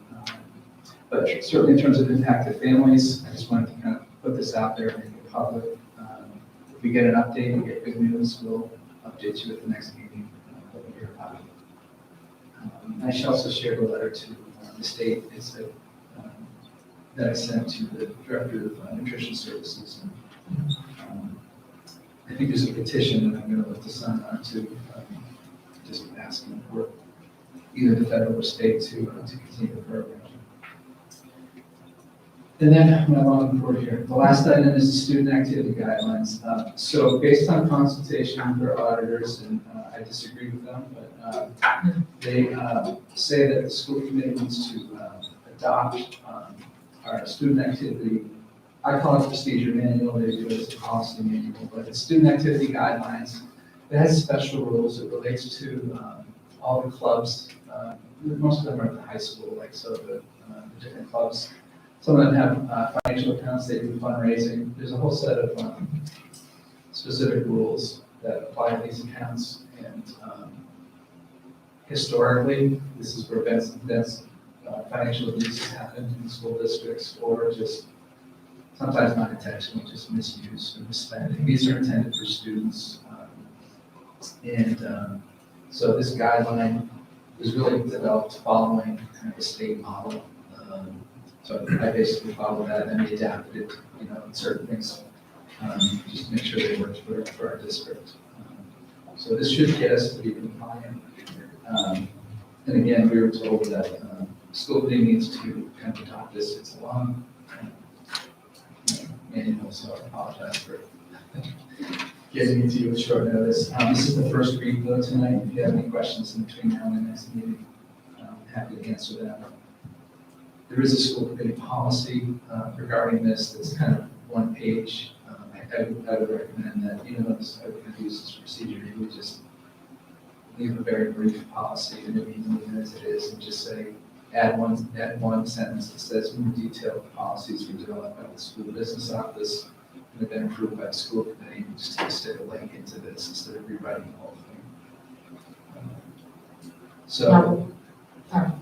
But certainly in terms of impact to families, I just wanted to kind of put this out there and make it public. If we get an update and get good news, we'll update you at the next meeting. We'll hear about it. I should also share the letter to the state. It's that I sent to the Director of Nutrition Services. I think there's a petition that I'm going to look to sign on to, just asking for either the federal or state to continue the program. And then, I'm on board here, the last item is the student activity guidelines. So based on consultation with our auditors, and I disagree with them, but they say that the school committee needs to adopt our student activity, I call it procedure manual, they do it as a policy manual, but it's student activity guidelines. It has special rules, it relates to all the clubs, most of them are at the high school, like so the different clubs. Some of them have financial accounts, they do fundraising. There's a whole set of specific rules that apply to these accounts. And historically, this is where financial abuses happen in school districts, or just sometimes not intentional, just misuse and misspending. These are intended for students. So this guideline was really developed following kind of a state model. So I basically followed that and we adapted it, in certain things, just to make sure they worked for our district. So this should get us to be compliant. And again, we were told that school committee needs to kind of adopt this. It's a long manual, so I apologize for getting into you with short notice. This is the first read though tonight. If you have any questions in between now and the next meeting, I'm happy to answer them. There is a school committee policy regarding this that's kind of one page. I would recommend that, even though this, I would use this procedure, you would just leave a very brief policy and maybe leave it as it is and just say, add one sentence that says more detailed policies were developed by the school business office and have been approved by the school committee. Just stick a link into this instead of rewriting the whole thing. So.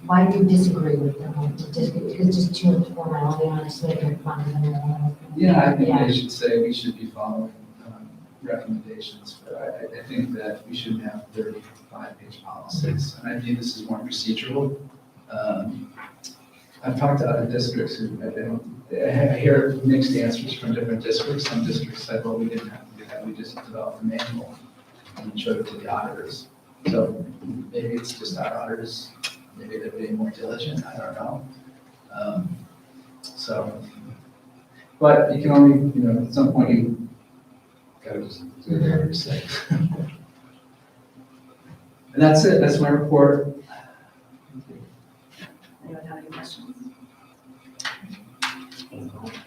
Why do you disagree with them? It's just too much formality, honestly, and fun. Yeah, I think they should say we should be following recommendations, but I think that we shouldn't have 35-page policies. And I view this as more procedural. I've talked to other districts who I hear mixed answers from different districts. Some districts said, well, we didn't have to do that. We just developed a manual and showed it to the auditors. So maybe it's just our auditors. Maybe they're being more diligent, I don't know. But you can only, at some point you gotta just do whatever you say. And that's it, that's my report. Anyone have any questions?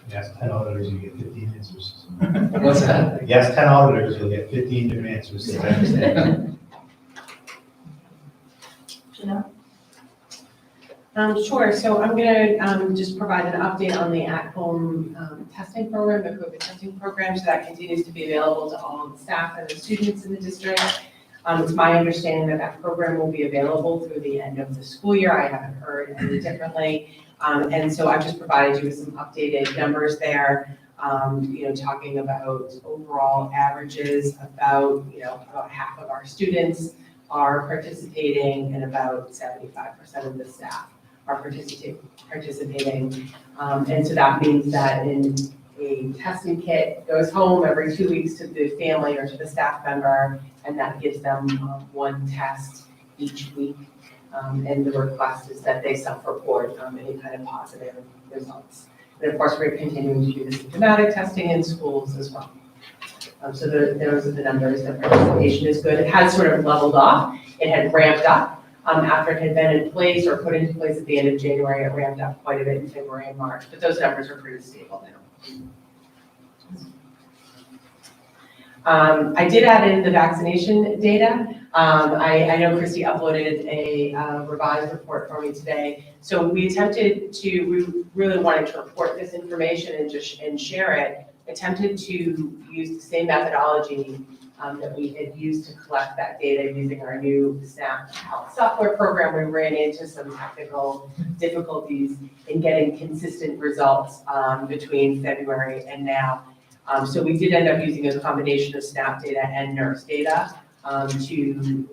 Yes, 10 auditors, you get 15 answers. What's that? Yes, 10 auditors, you'll get 15 different answers. So I understand. Janelle? Sure, so I'm gonna just provide an update on the at-home testing program, the COVID testing program, so that continues to be available to all the staff and the students in the district. It's my understanding that that program will be available through the end of the school year. I haven't heard any differently. And so I've just provided you with some updated numbers there, talking about overall averages, about half of our students are participating and about 75% of the staff are participating. And so that means that in a testing kit goes home every 2 weeks to the family or to the staff member, and that gives them one test each week. And the request is that they self-report any kind of positive results. And of course, we're continuing to do the symptomatic testing in schools as well. So those are the numbers. The participation is good. It has sort of leveled off. It had ramped up after it had been in place or put into place at the end of January. It ramped up quite a bit in February and March, but those numbers are pretty stable now. I did add in the vaccination data. I know Christy uploaded a revised report for me today. So we really wanted to report this information and share it, attempted to use the same methodology that we had used to collect that data using our new Snap Health software program. We ran into some technical difficulties in getting consistent results between February and now. So we did end up using a combination of SNAP data and nurse data to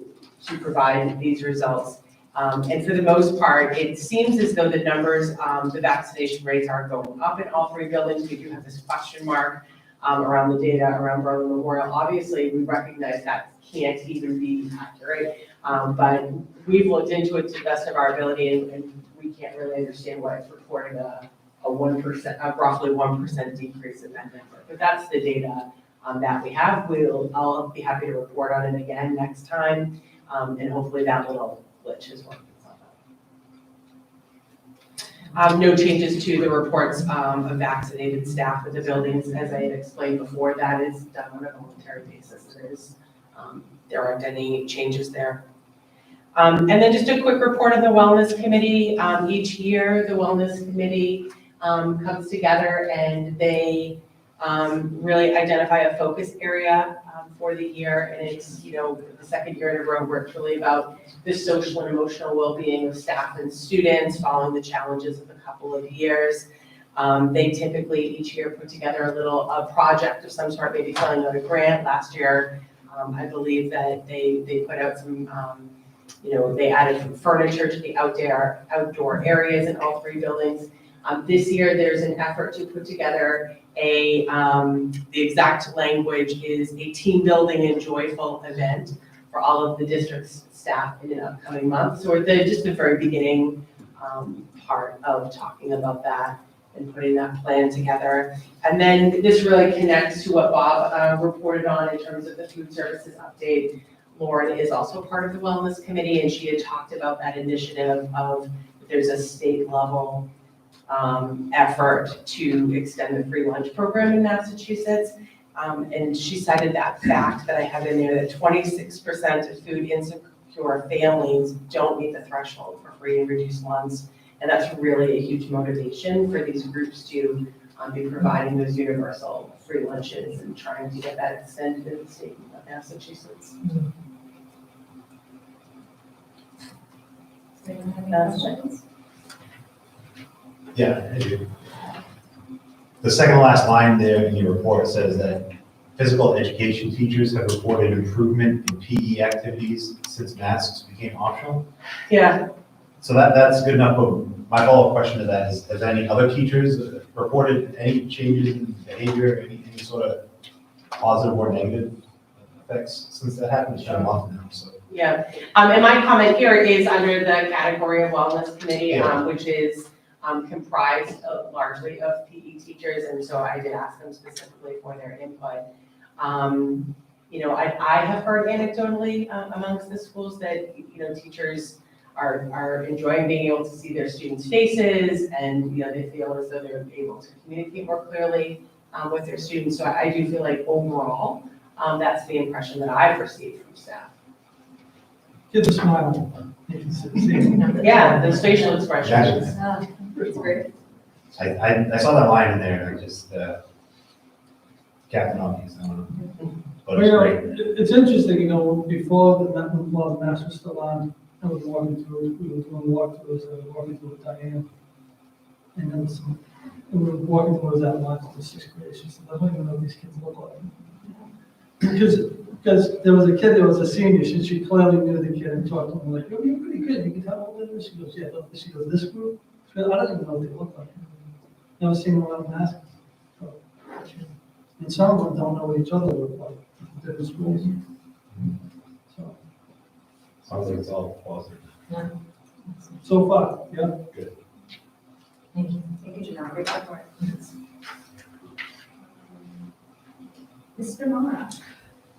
provide these results. And for the most part, it seems as though the numbers, the vaccination rates are going up in all three buildings. We do have this question mark around the data around Berlin Memorial. Obviously, we recognize that can't even be accurate, but we've looked into it to the best of our ability, and we can't really understand why it's reporting a 1%, a roughly 1% decrease in that number. But that's the data that we have. I'll be happy to report on it again next time, and hopefully that little glitch is working itself out. No changes to the reports of vaccinated staff at the buildings. As I had explained before, that is done on a voluntary basis. There aren't any changes there. And then just a quick report of the Wellness Committee. Each year, the Wellness Committee comes together and they really identify a focus area for the year. And it's, the second year in a row where it's really about the social and emotional well-being of staff and students following the challenges of a couple of years. They typically each year put together a project of some sort, maybe filling out a grant. Last year, I believe that they put out some, they added some furniture to the outdoor areas in all three buildings. This year, there's an effort to put together the exact language is a team building and joyful event for all of the district's staff in an upcoming month. So we're just the very beginning part of talking about that and putting that plan together. And then this really connects to what Bob reported on in terms of the food services update. Lauren is also part of the Wellness Committee, and she had talked about that initiative of there's a state level effort to extend the free lunch program in Massachusetts. And she cited that fact that I have in there that 26% of food insecure families don't meet the threshold for free and reduced lunch. And that's really a huge motivation for these groups to be providing those universal free lunches and trying to get that extended in the state of Massachusetts. Does anyone have any questions? Yeah, I do. The second to last line there in your report says that physical education teachers have reported improvement in PE activities since masks became optional. Yeah, So that's good enough, but my follow-up question to that is, have any other teachers reported any changes in behavior, any sort of positive or negative effects since that happened? It's been a month now, so. yeah. And my comment here is under the category of Wellness Committee, Yeah. which is comprised largely of PE teachers, and so I did ask them specifically for their input. I have heard anecdotally amongst the schools that, teachers are enjoying being able to see their students' faces, and, they feel as though they're able to communicate more clearly with their students. So I do feel like overall, that's the impression that I've received from staff. Kids are smiling. You can see. Yeah, those facial expressions. It's great. I saw that line in there, and I just, Captain Obvious, I don't know. But it's great. It's interesting, before while the mask was still on, I was walking through, we were doing walkthroughs, I was walking through with Diane. And there was some, we were walking towards that line to the sixth grade. She said, I don't even know what these kids look like. Because there was a kid that was a senior, she clearly knew the kid and talked to him like, oh, you're pretty good, you can tell all of this. She goes, yeah, she goes, this group? She goes, I don't even know what they look like. Never seen them without masks. So, and some of them don't know what each other look like. They're in schools. So, Sounds like it's all positive. so far, yeah. Thank you. Thank you, Janelle. Great report. Mr. Mara.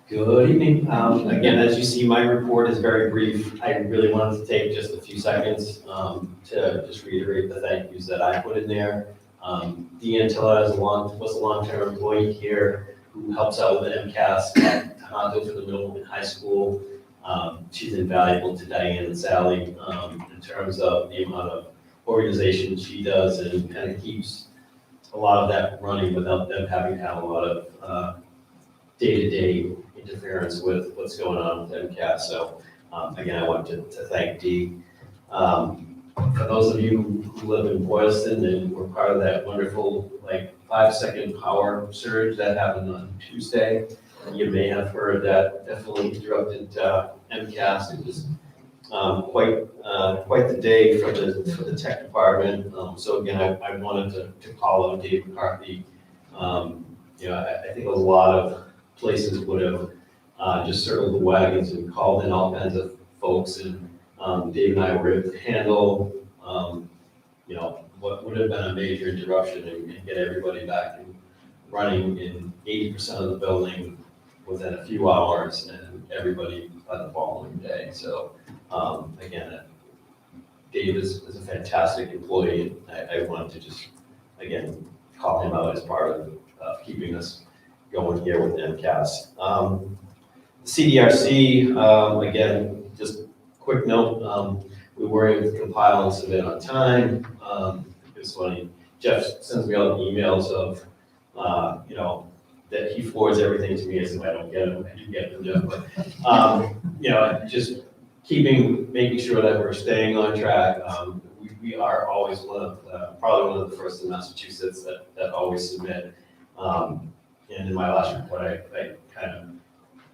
Good evening. Again, as you see, my report is very brief. I really wanted to take just a few seconds to just reiterate the thank yous that I put in there. Deanne Tilla was a long-term employee here who helps out with the MCAS at Tohoto for the middle and high school. She's invaluable to Diane and Sally in terms of the amount of organization she does and kind of keeps a lot of that running without them having to have a lot of day-to-day interference with what's going on with MCAS. So again, I want to thank Dee. For those of you who live in Boylston and were part of that wonderful 5-second power surge that happened on Tuesday, you may have heard that definitely interrupted MCAS. It was quite the day for the tech department. So again, I wanted to call out Dave McCarthy. I think a lot of places would have just circled the wagons and called in all kinds of folks, and Dave and I were able to handle you know, what would have been a major interruption and get everybody back and running in 80% of the building within a few hours and everybody by the following day. So, again, Dave is a fantastic employee. I wanted to just, again, call him out as part of keeping us going here with MCAS. CDRC, again, just quick note, we were able to compile and submit on time. It's funny, Jeff sends me out emails of, you know, that he forwards everything to me as if I don't get them. I do get them, Jeff, but, you know, just making sure that we're staying on track. We are always probably one of the first in Massachusetts that always submit. And in my last report, I kind of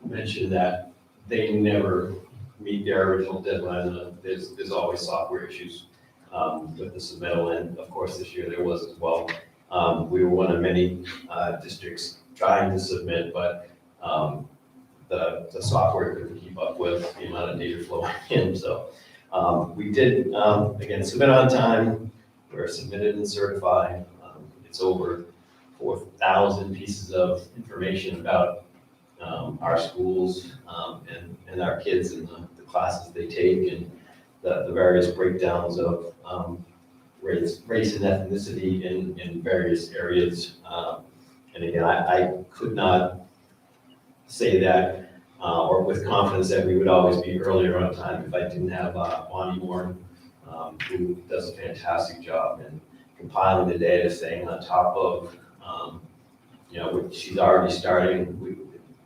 mentioned that they never meet their original deadline. There's always software issues with the submittal, and of course this year there was as well. We were one of many districts trying to submit, but the software couldn't keep up with the amount of data flowing in. So we did, again, submit on time. We're submitted and certified. It's over 4,000 pieces of information about our schools and our kids and the classes they take and the various breakdowns of race and ethnicity in various areas. And again, I could not say that or with confidence that we would always be earlier on time if I didn't have Bonnie Warren, who does a fantastic job in compiling the data, staying on top of, you know, she's already starting.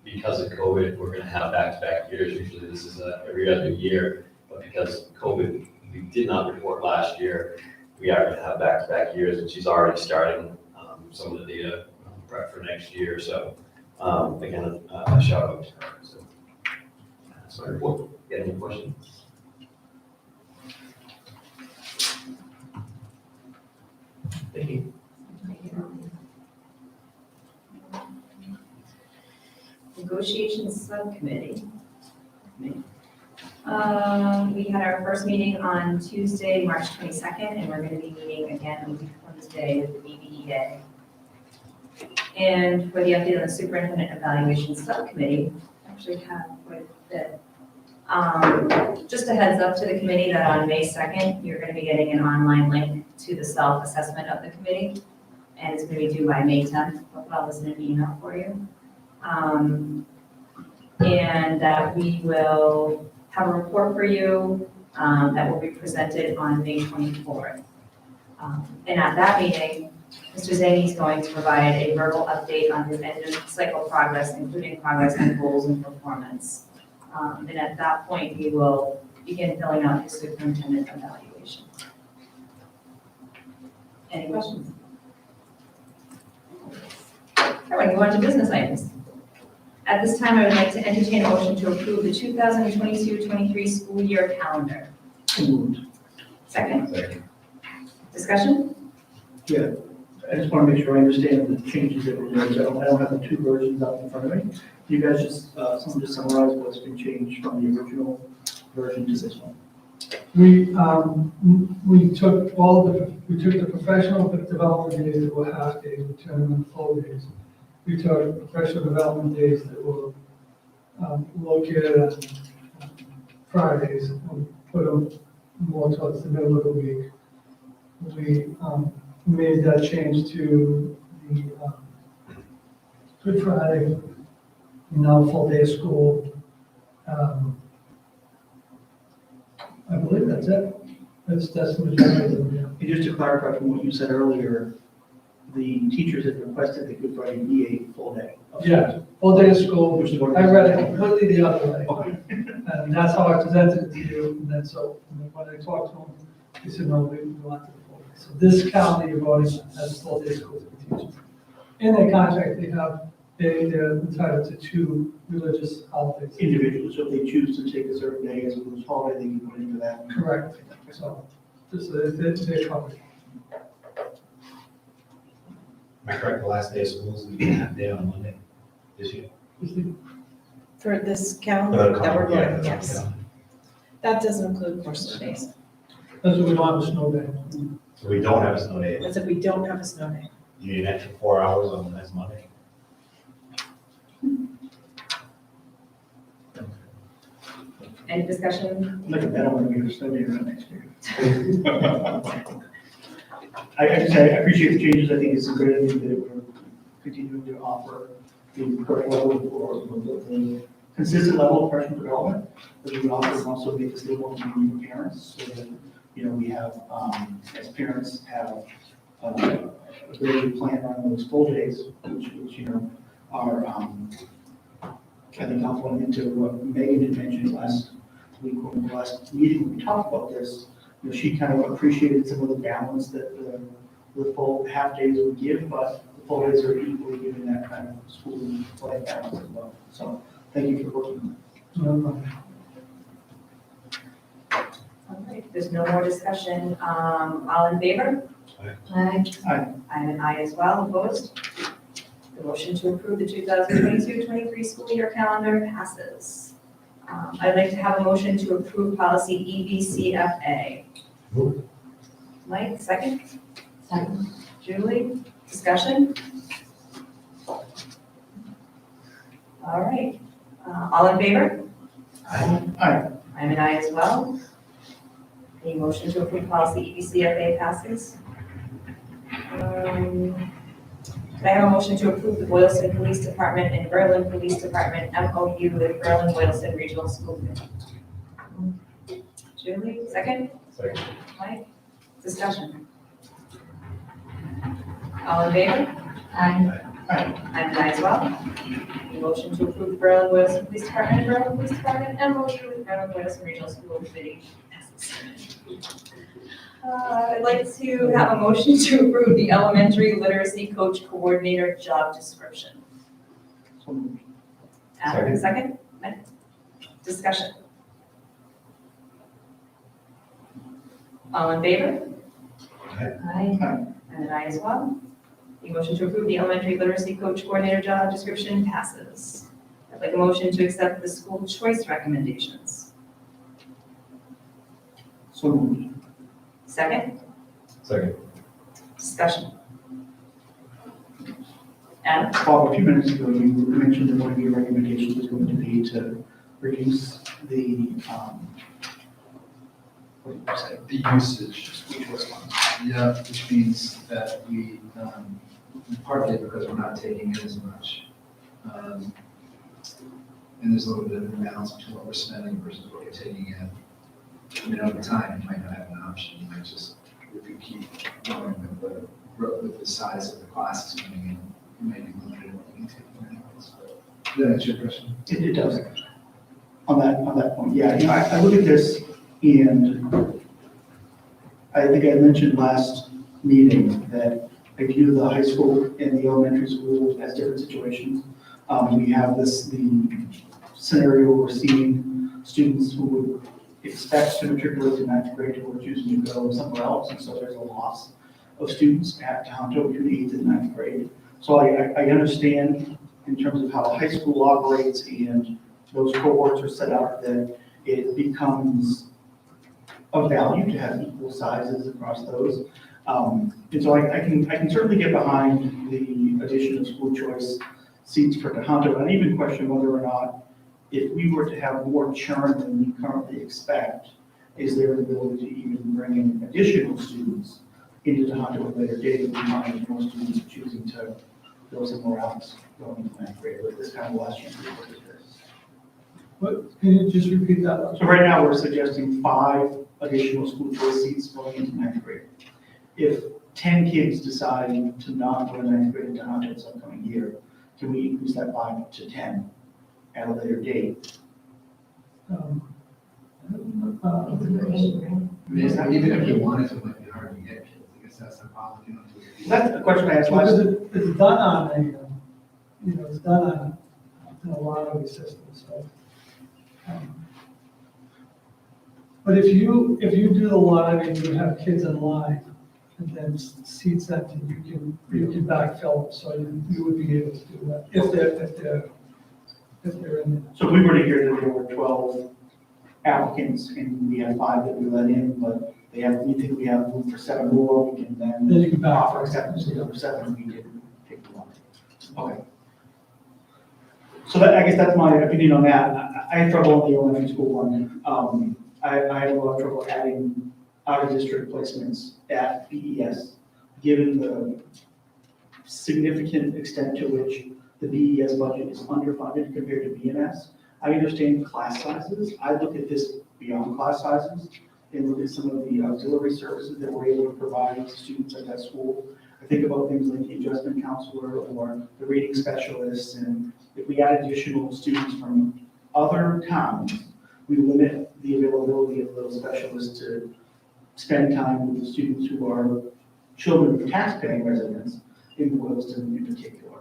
Because of COVID, we're going to have back-to-back years. Usually this is every other year, but because of COVID, we did not report last year. We are going to have back-to-back years, and she's already starting some of the data prep for next year. So again, a shout out to her. So that's my report. Got any questions? Thank you. Negotiations Subcommittee. We had our first meeting on Tuesday, March 22nd, and we're going to be meeting again on Wednesday at the BBEA. And for the update on the Superintendent Evaluation Subcommittee, I actually have quite a bit. Just a heads up to the committee that on May 2nd, you're going to be getting an online link to the self-assessment of the committee, and it's going to be due by May 10th. I'll put all this in an email for you. And that we will have a report for you that will be presented on May 24th. And at that meeting, Mr. Zaney is going to provide a verbal update on his end of cycle progress, including progress on goals and performance. And at that point, we will begin filling out his superintendent evaluation. Any questions? All right, go on to business items. At this time, I would like to entertain a motion to approve the 2022-23 school year calendar. Second? Discussion? Yeah, I just want to make sure I understand the changes that were made. I don't have the two versions up in front of me. You guys just, someone just summarize what's been changed from the original version to this one. We took the professional development days that were half days, we turned them into full days. We took professional development days that were located on Fridays and put them more towards the middle of the week. We made that change to the Good Friday, now full day of school. I believe that's it. That's the majority of them. And just to clarify from what you said earlier, the teachers had requested that Good Friday be a full day. Yeah, full day of school, Which is what I read it completely the other way. Okay. And that's how I presented it to you, and then so, when I talked to them, he said, no, we want the full day. So this calendar you're voting has full day schools for teachers. In their contract, they're entitled to 2 religious holidays. Individuals, so if they choose to take a certain day as a religious holiday, they can put into that. Correct. So, they're covered. Am I correct, the last day of school is the half day on Monday this year? For this calendar that we're Yeah, going, yes. That doesn't include course days. That's what we want with snow day. So we don't have a snow day. That's if we don't have a snow day. You need an extra 4 hours on the next Monday. Any discussion? Look at that, I'm gonna be a study around next year. I appreciate the changes, I think it's a great idea that we're continuing to offer the correct level or the consistent level of professional development that we offer, and also make this able to be parents, so that, you know, we have, as parents have, ability to plan around those full days, which, you know, are, I think I'll point into what Megan had mentioned last week, when the last meeting, we talked about this. You know, she kind of appreciated some of the balance that the full half days would give, but the full days are equally giving that kind of school life balance as well. So thank you for working on All right, if there's no more discussion, all in favor? Aye. I'm an aye as well, opposed? The motion to approve the 2022-23 school year calendar passes. I'd like to have a motion to approve policy EBCFA. Move. Mike, second? Second. Julie, discussion? All right, all in favor? Aye. I'm an aye as well. The motion to approve policy EBCFA passes. Could I have a motion to approve the Boylston Police Department and Berlin Police Department MOU with Berlin Boylston Regional School Committee? Julie, second? Second. Mike, discussion? All in favor? Aye. I'm an aye as well. The motion to approve the Berlin Boylston Police Department and Berlin Police Department MOU with Berlin Boylston Regional School Committee passes. I'd like to have a motion to approve the elementary literacy coach coordinator job description. So moved. Adam, second? Discussion. All in favor? Aye. And an aye as well. The motion to approve the elementary literacy coach coordinator job description passes. I'd like a motion to accept the school choice recommendations. So moved. Second? Second. Discussion. Adam? Bob, a few minutes ago, you mentioned that one of your recommendations was going to be to reduce the, what did you say? The usage, School choice funds. yeah, which means that we, partly because we're not taking in as much. And there's a little bit of an imbalance between what we're spending versus what we're taking in. I mean, over time, you might not have an option, you might just, if you keep going with the size of the classes coming in, you may be limited in what you can take in anyways, but, does that answer your question? It does. On that point, yeah, you know, I look at this and I think I mentioned last meeting that I view the high school and the elementary school as different situations. We have the scenario where we're seeing students who would expect to matriculate to ninth grade who are choosing to go somewhere else, and so there's a loss of students at Tohoto between the 8th and 9th grade. So I understand in terms of how the high school operates and those cohorts are set up that it becomes of value to have equal sizes across those. And so I can certainly get behind the addition of school choice seats for Tohoto, and even question whether or not, if we were to have more churn than we currently expect, is there an ability to even bring in additional students into Tohoto at a later date, if we find more students choosing to go somewhere else going into ninth grade, but this kind of last year. What, can you just repeat that? So right now, we're suggesting 5 additional school choice seats going into ninth grade. If 10 kids decide to not go to ninth grade in Tohoto this upcoming year, can we increase that 5 to 10 at a later date? It's a good aim, right? I mean, even if you wanted to, it might be hard to get kids, I guess that's the problem, you know. That's the question I asked last. Because it's done on a, you know, it's done on a lot of these systems, so. But if you do the line and you have kids in line, and then seats empty, you can backfill them, so you would be able to do that, if they're in there. So if we were to hear that there were 12 applicants, and we have 5 that we let in, but we think we have room for 7 more, we can Then you then can back. offer acceptance to the other 7, we didn't take the one. Okay. So that, I guess that's my opinion on that. I have trouble on the elementary school one. I have a lot of trouble adding out-of-district placements at BES, given the significant extent to which the BES budget is underfunded compared to BNS. I understand class sizes. I look at this beyond class sizes and look at some of the auxiliary services that we're able to provide to students at that school. I think about things like the adjustment counselor or the reading specialists, and if we add additional students from other towns, we limit the availability of those specialists to spend time with the students who are children of taxpaying residents in Boylston in particular.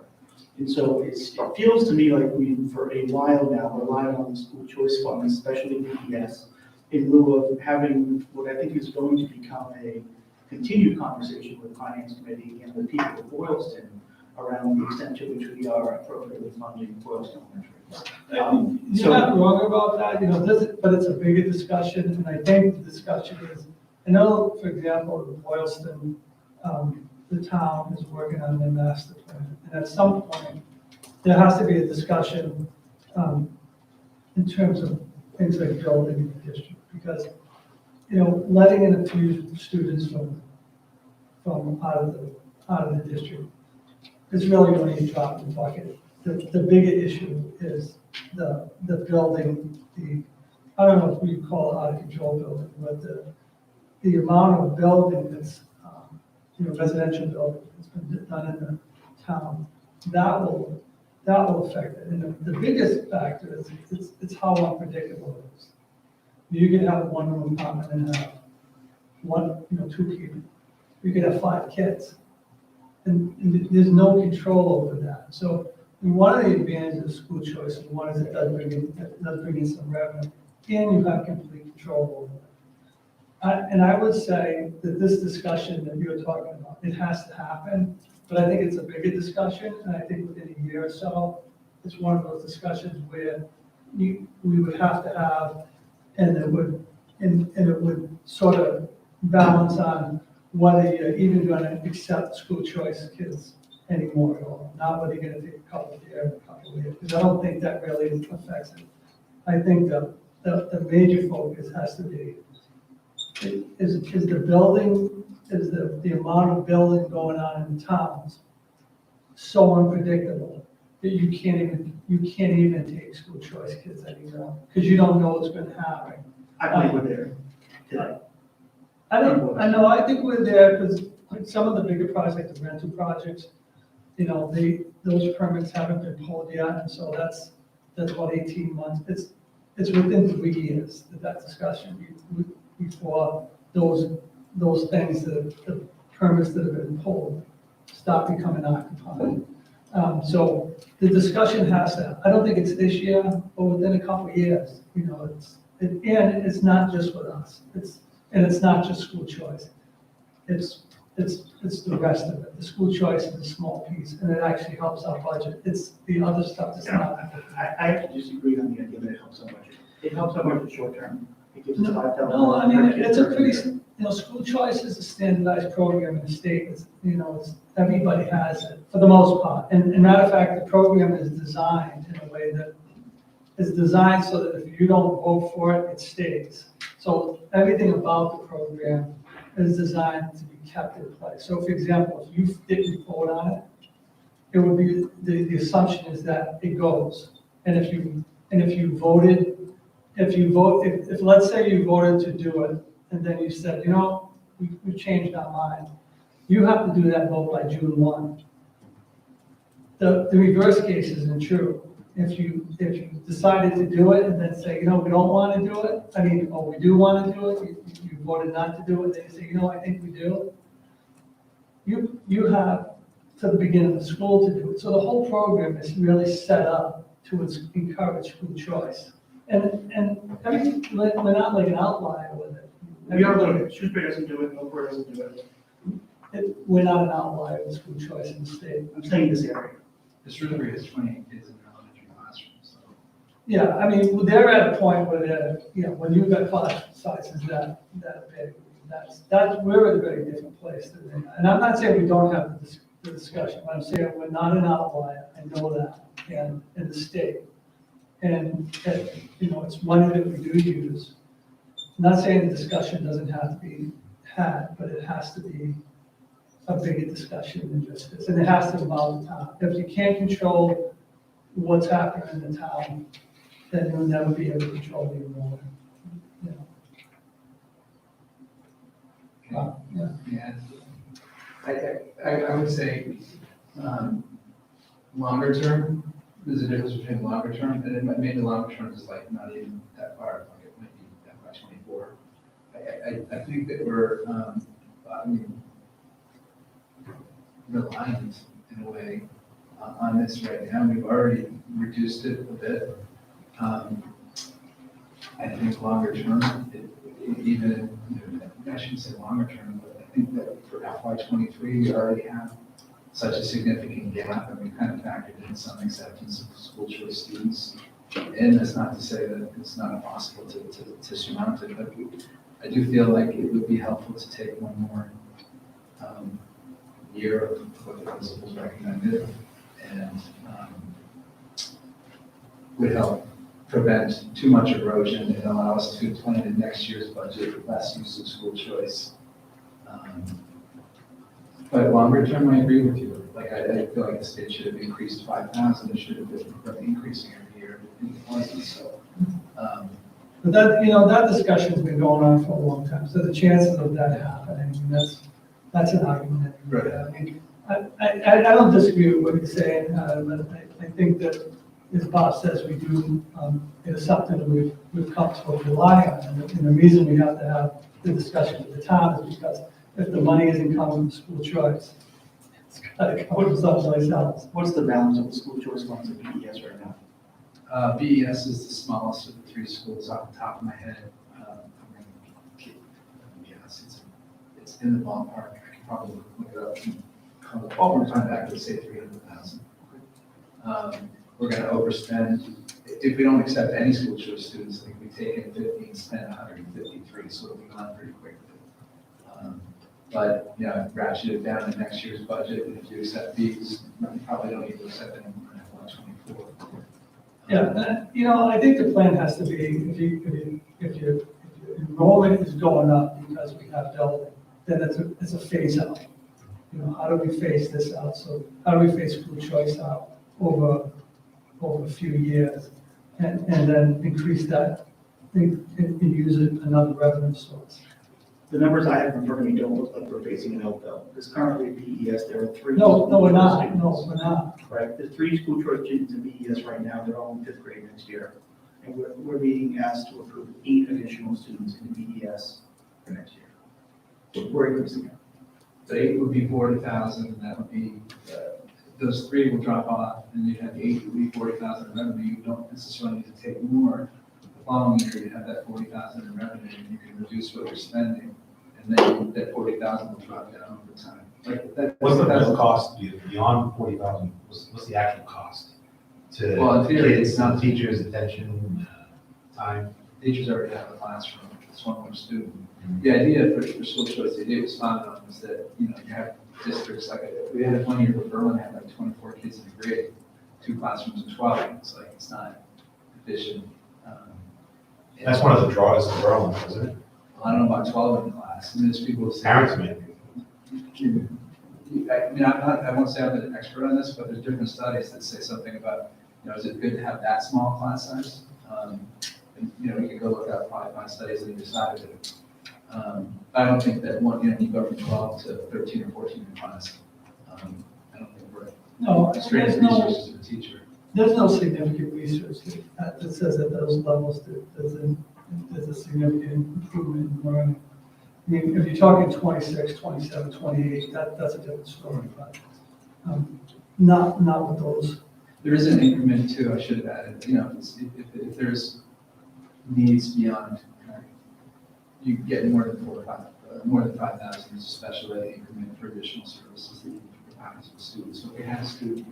And so it feels to me like we, for a while now, relied on the school choice fund, especially BES, in lieu of having what I think is going to become a continued conversation with the Finance Committee and the people of Boylston around the extent to which we are appropriately funding Boylston Elementary. You're not wrong about that, but it's a bigger discussion, and I think the discussion is, I know, for example, in Boylston, the town is working on their master plan, and at some point, there has to be a discussion in terms of things like building the district, because, letting in a few students from out of the district is really going to drop in the bucket. The bigger issue is the building, I don't know if we call it out of control building, but the amount of building that's, residential building that's been done in the town, that will affect it. And the biggest factor is it's how unpredictable it is. You could have one room apartment and have 2 people. You could have 5 kids. And there's no control over that. So one of the advantages of school choice, and one is it does bring in some revenue, and you have complete control over it. And I would say that this discussion that you're talking about, it has to happen, but I think it's a bigger discussion, and I think within a year or so, it's one of those discussions where we would have to have, and it would sort of balance on whether you're even going to accept school choice kids anymore at all, not whether you're going to take a couple here and a couple here, because I don't think that really affects it. I think the major focus has to be, is the building, is the amount of building going on in towns so unpredictable that you can't even take school choice kids anymore, because you don't know what's going to happen. I believe we're there today. I think we're there because some of the bigger projects, the rental projects, those permits haven't been pulled yet, and so that's about 18 months. It's within 3 years that discussion before those things, the permits that have been pulled stop becoming occupied. So the discussion has to, I don't think it's this year, but within a couple of years, and it's not just with us. It's not just school choice. It's the rest of it. The school choice is a small piece, and it actually helps our budget. It's the other stuff that's not. I have to disagree on the idea that it helps our budget. It helps our budget short term. It gives us $5,000. No, I mean, it's a pretty, school choice is a standardized program in the state. Everybody has it for the most part. And matter of fact, the program is designed in a way that is designed so that if you don't vote for it, it stays. So everything about the program is designed to be kept in place. So for example, if you didn't vote on it, it would be, the assumption is that it goes. And if you voted, if let's say you voted to do it, and then you said, we've changed our mind, you have to do that vote by June 1. The reverse case isn't true. If you decided to do it and then say, we don't want to do it, we do want to do it, you voted not to do it, then you say, I think we do. You have to the beginning of the school to do it. So the whole program is really set up to encourage school choice. And everything, we're not like an outlier with it. We are limited. Shrewsbury doesn't do it, Oakwood doesn't do it. We're not an outlier with school choice in the state. I'm saying this area. The Shrewsbury has 28 kids in their elementary classroom, so. Yeah, I mean, they're at a point where they're, you know, when you've got class sizes that big, we're at a very different place than they are. And I'm not saying we don't have the discussion, but I'm saying we're not an outlier, I know that, and in the state. And, you know, it's money that we do use. I'm not saying the discussion doesn't have to be had, but it has to be a bigger discussion than just this, and it has to involve the town. If you can't control what's happening in the town, then you'll never be able to control the enrollment. You know. Yeah. Yeah. I would say, longer term, there's a difference between longer term, and then maybe longer term is like not even that far, like it might be FY '24. I think that we're, I mean, reliant in a way on this right now. We've already reduced it a bit. I think longer term, even, I shouldn't say longer term, but I think that for FY '23, we already have such a significant gap, and we kind of factored in some acceptance of school choice students. And that's not to say that it's not possible to surmount it, but I do feel like it would be helpful to take one more year of what the principals recommended, and would help prevent too much erosion and allow us to plan in next year's budget with less use of school choice. But longer term, I agree with you. Like, I feel like the state should have increased 5,000. It should have been increasing every year. It wasn't, so. But that, you know, that discussion's been going on for a long time, so the chances of that happening, I mean, that's an argument. Right. I mean, I don't disagree with what you're saying, but I think that, as Bob says, we do, it is something that we've come to rely on, and the reason we have to have the discussion with the town is because if the money isn't coming from school choice, it's gotta come from someplace else. What's the balance of the school choice ones at BES right now? BES is the smallest of the three schools off the top of my head. BES, it's in the ballpark. I can probably look it up and call it over time back to say 300,000. We're going to overspend. If we don't accept any school choice students, I think we take in 15, spend 153, so it'll be gone pretty quickly. But, you know, ratchet it down in next year's budget, and if you accept these, you probably don't need to accept any more in FY '24. Yeah, you know, I think the plan has to be, if your enrollment is going up because we have Delta, then it's a phase out. You know, how do we phase this out? So how do we phase school choice out over a few years and then increase that and use it another revenue source? The numbers I have in front of me don't look like we're facing an out bill, because currently at BES, there are 3. No, we're not, school choice no, students. we're not. Right, there's 3 school choice students in BES right now, they're all in 5th grade next year. And we're being asked to approve 8 additional students in BES for next year. We're increasing it. So 8 would be 40,000, and that would be, those 3 will drop off, and you have 8 would be 40,000 in revenue. You don't necessarily need to take more. The following year, you have that 40,000 in revenue, and you can reduce what you're spending, and then that 40,000 will drop down over time. Like that. What's the that's- real cost beyond 40,000? What's the actual cost to Well, in theory, kids, it's not- teachers, attention, time? Teachers already have a classroom, it's one more student. The idea for school choice, the idea it was founded on was that, you know, you have districts, like, we had 1 year where Berlin had like 24 kids in a grade, 2 classrooms of 12, it's like, it's not efficient. That's one of the draws of Berlin, isn't it? I don't know about 12 in the class, and there's people who say. Parents maybe. I mean, I won't say I'm an expert on this, but there's different studies that say something about, you know, is it good to have that small class size? And, you know, we could go look up, probably find studies that decided it. I don't think that you go from 12 to 13 or 14 in class. I don't think we're No, straight resources of a teacher. there's no significant research that says at those levels that there's a significant improvement in learning. I mean, if you're talking 26, 27, 28, that's a different story, but not with those. There is an increment too, I should have added, you know, if there's needs beyond, you get more than 5,000 as a special ed increment for additional services that you can provide to students. So if we have student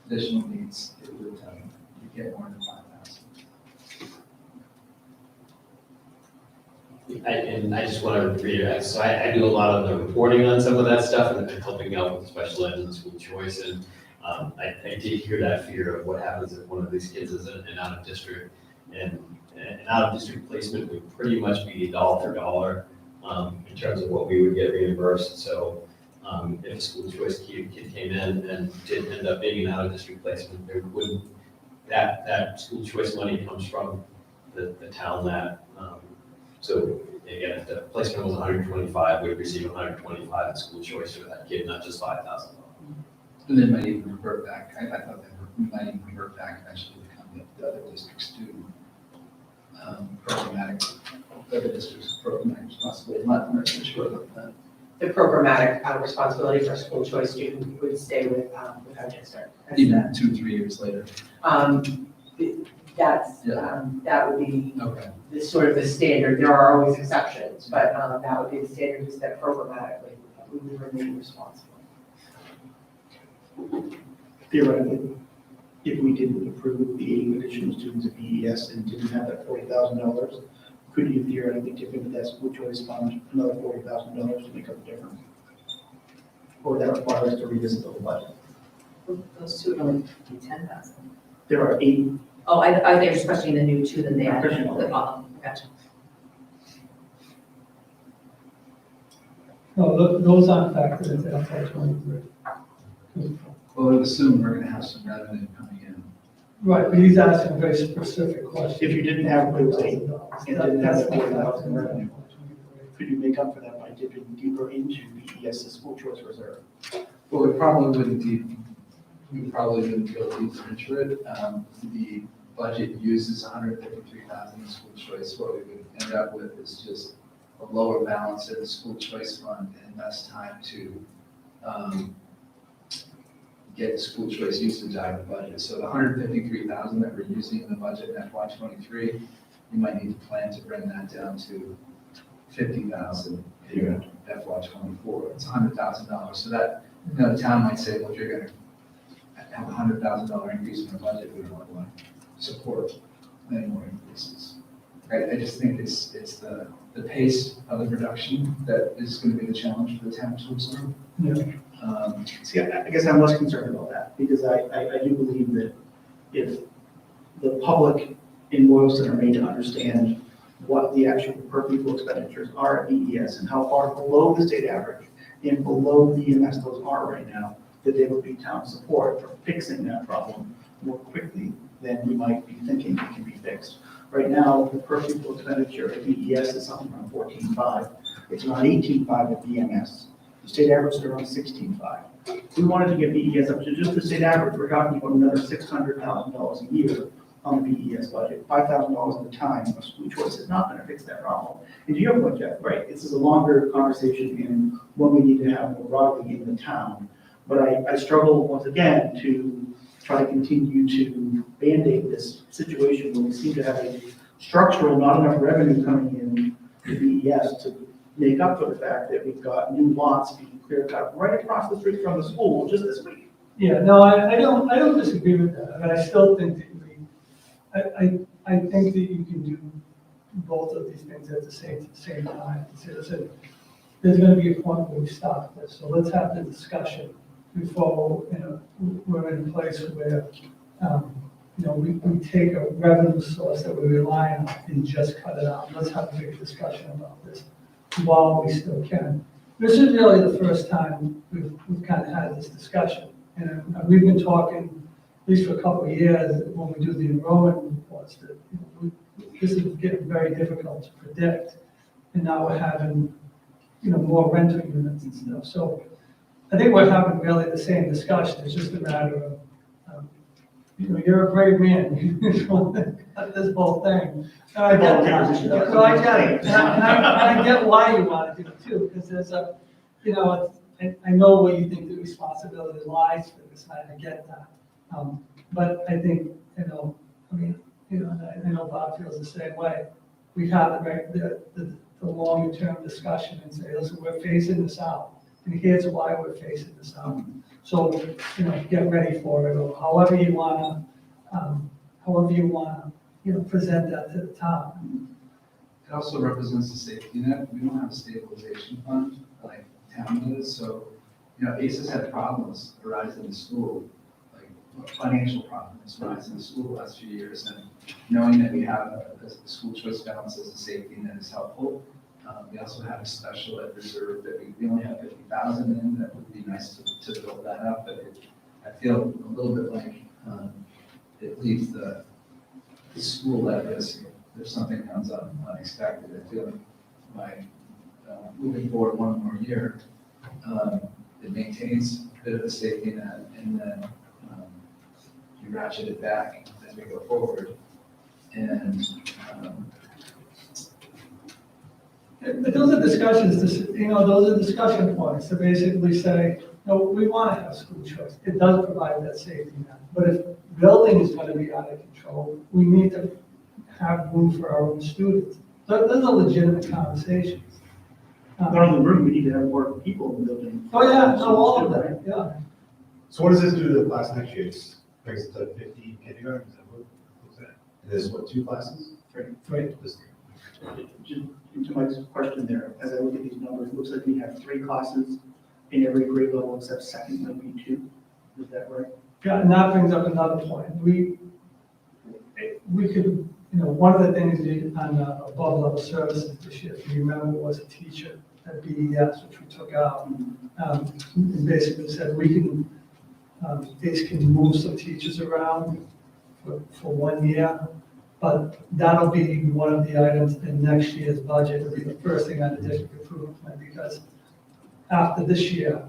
additional needs, it would, you get more than 5,000. And I just want to reiterate, so I do a lot of the reporting on some of that stuff and helping out with special ed and school choice. And I did hear that fear of what happens if one of these kids is an out of district. And an out of district placement would pretty much be dollar for dollar in terms of what we would get reimbursed. So if a school choice kid came in and did end up being an out of district placement, there wouldn't, that school choice money comes from the town that, so again, if the placement was 125, we'd receive 125 in school choice for that kid, not just $5,000. And then might even revert back, I thought that we might even revert back eventually to become the other district's student. Programmatic, other districts programmatic responsibility, I'm not really sure about that. The programmatic responsibility for a school choice student would stay with our district. Even 2-3 years later. That would be Okay. the sort of the standard. There are always exceptions, but that would be the standard, is that programmatically we would remain responsible. Theoretically, if we didn't approve the 80 additional students at BES and didn't have that $40,000, could you theoretically dip into that school choice fund another $40,000 to make up the difference? Or would that require us to revisit the whole budget? Those two would only be 10,000. There are 8. Oh, I think just questioning the new two that they I'm added. questioning all Gotcha. No, those aren't factored into FY '23. Well, I would assume we're gonna have some revenue coming in. Right, but he's asking a very specific question. If you didn't have those 8 and didn't have That's that not 40,000 factored revenue, in. could you make up for that by dipping deeper into BES's school choice reserve? Well, we probably wouldn't go deeper into it. The budget uses 153,000 in school choice. What we would end up with is just a lower balance in the school choice fund and less time to get the school choice usage out of the budget. So the 153,000 that we're using in the budget in FY '23, you might need to plan to bring that down to 50,000 in FY '24. It's $100,000. So that, the town might say, well, if you're gonna have a $100,000 increase in the budget, we don't want to support any more increases. I just think it's the pace of the production that is going to be the challenge for the town to absorb. Yeah. See, I guess I'm less concerned about that, because I do believe that if the public in Boylston are made to understand what the actual per pupil expenditures are at BES and how far below the state average and below BMS those are right now, that there would be town support for fixing that problem more quickly than we might be thinking it can be fixed. Right now, the per pupil expenditure at BES is something around 14.5. It's around 18.5 at BMS. The state average is around 16.5. If we wanted to get BES up to just the state average, we're talking about another $600,000 a year on the BES budget. $5,000 at a time of school choice is not going to fix that problem. And to your point, Jeff, right, this is a longer conversation in what we need to have more broadly in the town. But I struggle once again to try to continue to band-aid this situation where we seem to have a structural, not enough revenue coming in to BES to make up for the fact that we've got new lots being clear cut right across the street from the school just this week. Yeah, no, I don't disagree with that. I mean, I still think that I think that you can do both of these things at the same time. So listen, there's gonna be a point where we stop this, so let's have the discussion before, we're in a place where, we take a revenue source that we rely on and just cut it out. Let's have a big discussion about this while we still can. This is really the first time we've kind of had this discussion. And we've been talking, at least for a couple of years, when we do the enrollment reports, that this is getting very difficult to predict. And now we're having, more rental units and stuff. So I think we're having really the same discussion. It's just a matter of, you're a brave man. You want to cut this whole thing. And I get that. So I get it. And I get why you want to do it too, because there's I know where you think the responsibility lies for this, and I get that. But I think, I know Bob feels the same way. We have the longer term discussion and say, listen, we're phasing this out. And here's why we're phasing this out. So, get ready for it, or however you wanna, present that to the town. It also represents the safety net. We don't have a stabilization fund like town does, so, ACES had problems arise in the school, like financial problems arise in the school the last few years, and knowing that we have a school choice balance as a safety net is helpful. We also have a special ed reserve that we only have 50,000 in. That would be nice to build that up, but I feel a little bit like it leaves the school at risk if something comes up unexpected. I feel like by moving forward one more year, it maintains a bit of a safety net, and then you ratchet it back as we go forward. And But those are discussions, those are discussion points to basically say, no, we want to have school choice. It does provide that safety net. But if building is going to be out of control, we need to have room for our own students. Those are legitimate conversations. Not only room, we need to have more people in the building. Oh, yeah, no, all of that, yeah. So what does this do to the class next year? It brings it to 50 kindergarten, is that what's that? And there's what, 2 classes? Right. This- To Mike's question there, as I look at these numbers, it looks like we have 3 classes in every grade level except second might be 2. Is that right? Yeah, and that brings up another point. We could, one of the things on above level services this year, if you remember, was a teacher at BES, which we took out. And basically said we can, ACE can move some teachers around for 1 year. But that'll be one of the items in next year's budget. It'll be the first thing on the district improvement plan, because after this year,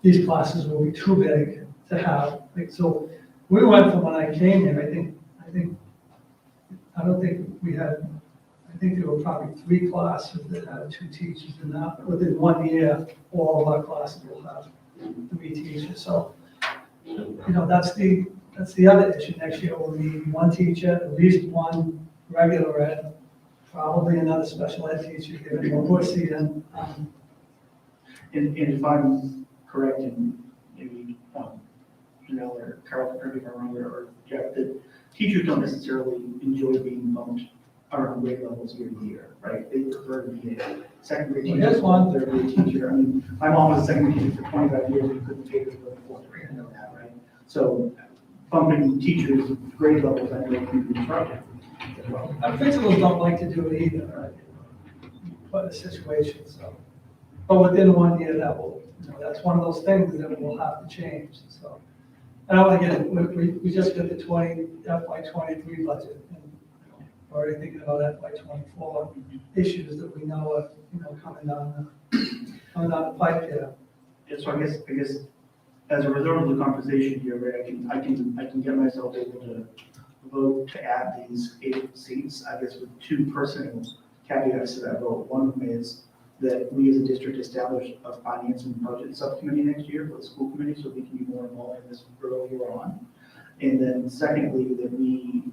these classes will be too big to have. So we went from when I came here, I think there were probably 3 classes that had 2 teachers, and now within 1 year, all of our classes will have 3 teachers. So, that's the other issue. Next year, we'll need 1 teacher, at least 1 regular ed, probably another special ed teacher, given what we're seeing. And if I'm correct, and maybe Janelle or Carl, correct me if I'm wrong, or Jeff, that teachers don't necessarily enjoy being bumped around grade levels year to year, right? They prefer to be a second grade teacher, Yes, one. third grade teacher. I mean, my mom was a second grade teacher for 25 years, we couldn't pay her to go to 4th grade, I know that, right? So bumping teachers' grade levels, I know can be disruptive as well. Our principals don't like to do it either, right? But a situation, so. But within 1 year, that will, that's one of those things that will have to change, so. And again, we just got the FY23 budget, and we're already thinking about FY24 issues that we know are, coming down the pipe here. Yeah, so I guess as a result of the conversation here, right, I can get myself able to vote to add these 8 seats, I guess with 2 personal caveats to that vote. One of them is that we as a district establish a finance and budget subcommittee next year for the school committee, so we can be more involved in this earlier on. And then secondly, that we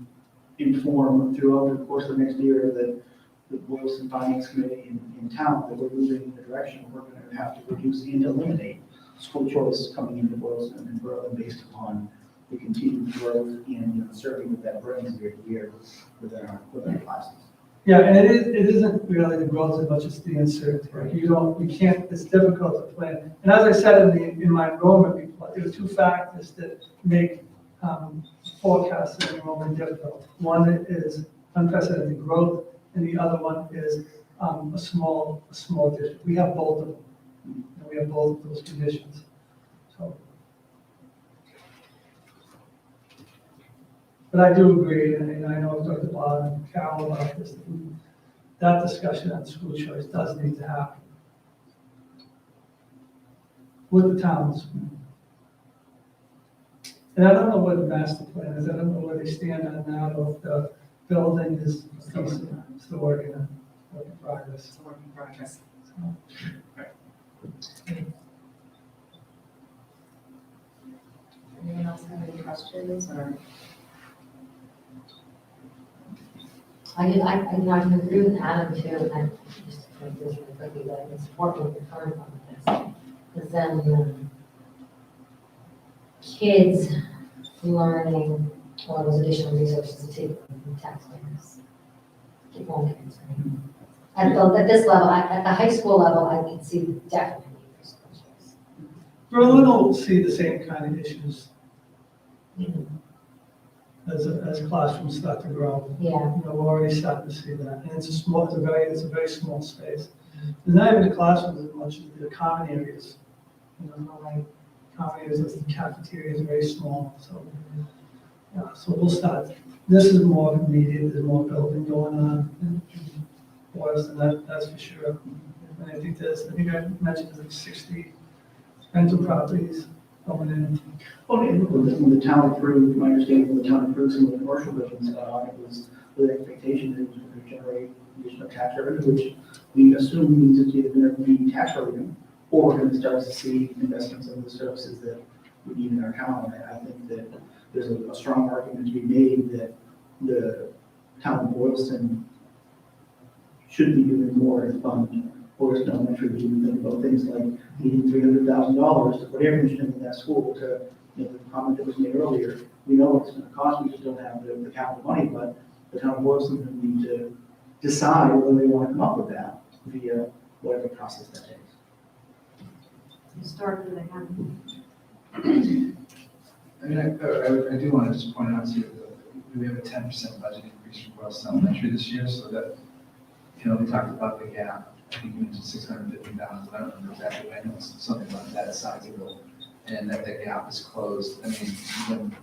inform throughout the course of next year that the Boylston Finance Committee in town, that we're moving in the direction we're going to have to reduce and eliminate school choice coming into Boylston and Berlin based upon the continued growth and serving that brings year to year within our classes. Yeah, and it isn't really the growth as much as the uncertainty. Like we can't, it's difficult to plan. And as I said in my enrollment report, there are 2 factors that make forecasting enrollment difficult. One is unprecedented growth, and the other one is a small district. We have both of them. And we have both of those conditions. So. But I do agree, and I know I've talked to Bob and Carol about this, that discussion on school choice does need to happen with the towns. And I don't know what the master plan is, I don't know where they stand on that, or if the building is still working in progress. It's a work in progress. Anyone else have any questions or? I can agree with Adam too, and I just like this really quickly, that it's important to confirm on this. Because then kids learning all those additional resources to take from textbooks. it won't get concerned. At this level, at the high school level, I can see definitely for school choice. Berlin will see the same kind of issues as classrooms start to grow. Yeah, You know, we're already starting to see that, and it's a very small space. There's not even the classrooms as much as the common areas. You know, like common areas, the cafeteria is very small, so, yeah, so we'll start. This is more immediate, there's more building going on in Boylston, that's for sure. And I think I mentioned there's like 60 rental properties going in. Well, when the town approved, my understanding, when the town approved some of the commercial buildings, it was with the expectation that it was going to generate additional tax revenue, which we assume means it's either going to be tax revenue, or we're going to start to see investments in the services that we need in our town. And I think that there's a strong argument to be made that the town of Boylston should be doing more to fund Boylston Elementary. We even think about things like needing $300,000 to put air conditioning in that school to, you know, the comment that was made earlier. We know what it's going to cost, we just don't have the capital money, but the town of Boylston is going to need to decide whether they want to come up with that via whatever process that takes. Historically, they haven't. I mean, I do want to just point out to you that we have a 10% budget increase for Boylston Elementary this year, so that, you know, we talked about the gap. I think you mentioned 650,000, I don't remember exactly, but I know it's something like that sizable, and that gap is closed. I mean, when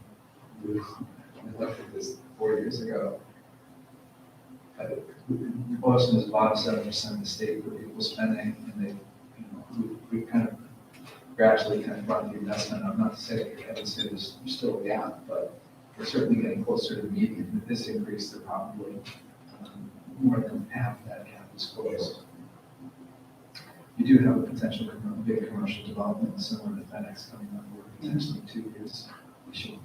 we looked at this 4 years ago, Boylston was bottom 7% of the state for equal spending, and they, you know, we kind of gradually kind of brought the investment up. Not to say, I would say there's still a gap, but we're certainly getting closer to the median. With this increase, they're probably more than half that gap is closed. You do have a potential big commercial development similar to FedEx coming up for potentially 2 years.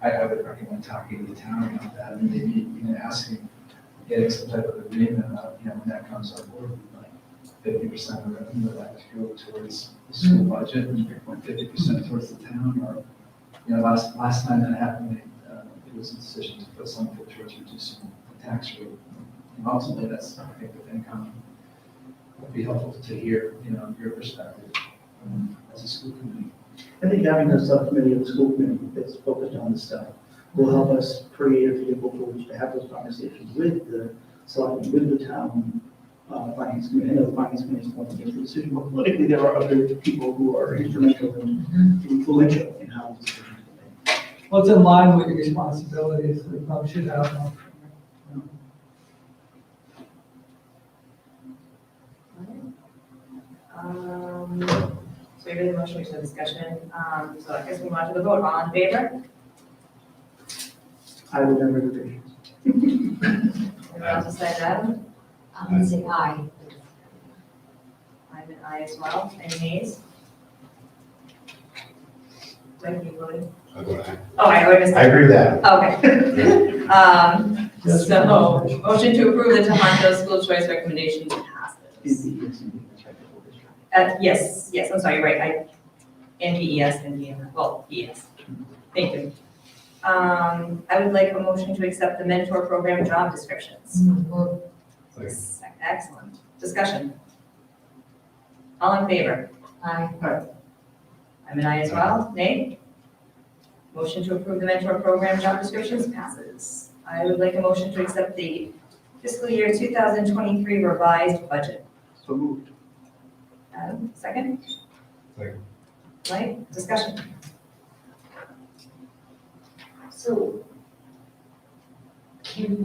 I would recommend talking to the town about that, and maybe even asking, getting some type of agreement about, you know, when that comes on board, like 50% of revenue of that to go towards the school budget, and 50% towards the town, or, you know, last time that happened, it was a decision to put some of it towards reducing the tax rate. And ultimately, that's, I think, with income, would be helpful to hear, you know, your perspective as a school committee. I think having a subcommittee of the school committee that's focused on this stuff will help us create a vehicle for which to have those conversations with the selectmen, with the town finance committee. I know the finance committee is going to make the decision, but politically there are other people who are instrumental and influential in how these decisions are made. Well, it's in line with your responsibilities, so you probably should have one. So we did the motion, we should have discussion. So I guess we move on to the vote. All in favor? I would never do patients. Anyone else decide that? I'm gonna say aye. I'm an aye as well. Any nays? Thank you, Willie. I'll go ahead. Oh, I already missed I it. agree with that. Okay. Yes. So, motion to approve the Tohoto school choice recommendations passes. Yes, I'm sorry, you're right, and BES and BMR, well, BES. Thank you. I would like a motion to accept the mentor program job descriptions. Excellent. Discussion. All in favor? Aye. I'm an aye as well. Nay? Motion to approve the mentor program job descriptions passes. I would like a motion to accept the fiscal year 2023 revised budget. So moved. Adam, second? Second. Right, discussion. So, can we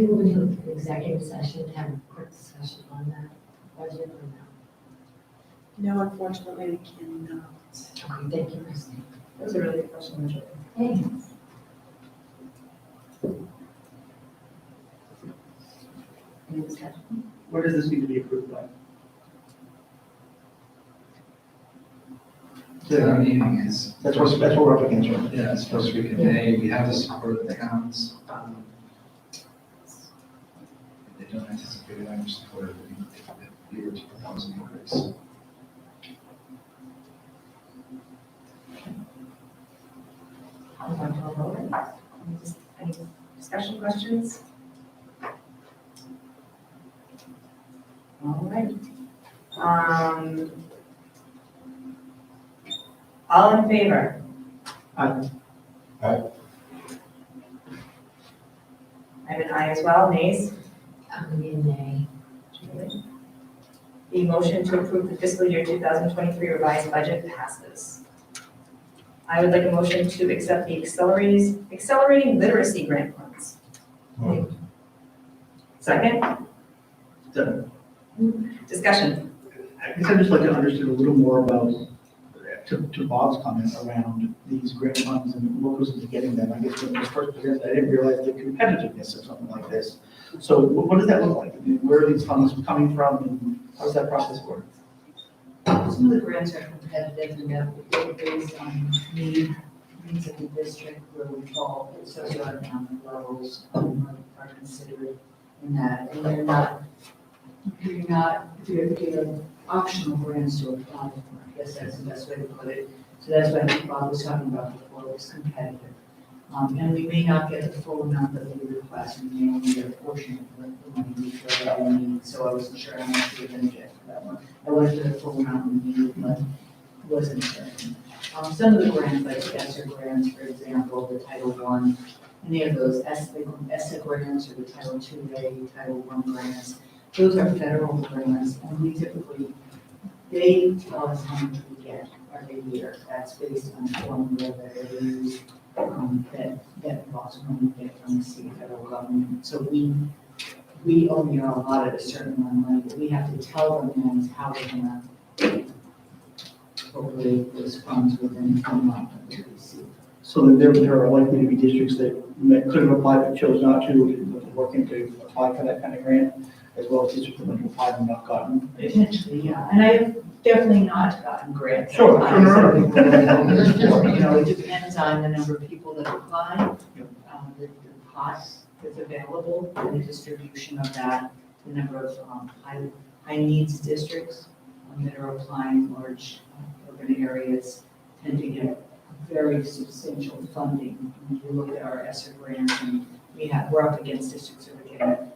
move into executive session and have a quick discussion on that budget or no? No, unfortunately, we cannot. Okay, thank you, Christine. That was a really good question, Rachel. Thanks. Any discussion? Where does this need to be approved by? Town meeting is. That's what we're up against, right? Yeah, it's supposed to be in May. We have the support of the towns. They don't anticipate any support if we were to propose an increase. Move on to a vote. Any discussion, questions? All right. All in favor? Aye. I'm an aye as well, nays? I'm gonna be a nay. Julie? The motion to approve the fiscal year 2023 revised budget passes. I would like a motion to accept the accelerating literacy grant funds. Second, discussion. I guess I'd just like to understand a little more about, to Bob's comment around these grant funds and what goes into getting them. I guess when it was first presented, I didn't realize the competitiveness of something like this. So what does that look like? I mean, where are these funds coming from and how does that process work? Some of the grants are competitive and they're based on needs of the district where we fall, socioeconomic levels are considered in that. And they're optional grants to apply for. I guess that's the best way to put it. So that's what I think Bob was talking about before, was competitive. And we may not get the full amount that we request, we may only get a portion of the money we feel that we need. So I wasn't sure how much we were going to get for that one. I wanted the full amount we needed, but wasn't certain. Some of the grants, like the ESSER grants, for example, the Title I, any of those ESSER grants or the Title II-A, Title I grants, those are federal grants, and we typically, they tell us how much we get every year. That's based on formula that they use, that involves when we get from the state and federal government. So we only are allotted a certain amount of money, but we have to tell them then how we're gonna appropriate those funds within the amount that we receive. So that there are likely to be districts that could have applied but chose not to, but are working to apply for that kind of grant, as well as districts that have applied and not gotten. Potentially, yeah, and I have definitely not gotten grants. Sure. You know, it depends on the number of people that apply, the cost that's available, and the distribution of that, the number of high needs districts that are applying, large urban areas tend to get very substantial funding. When you look at our ESSER grants, and we're up against districts that are getting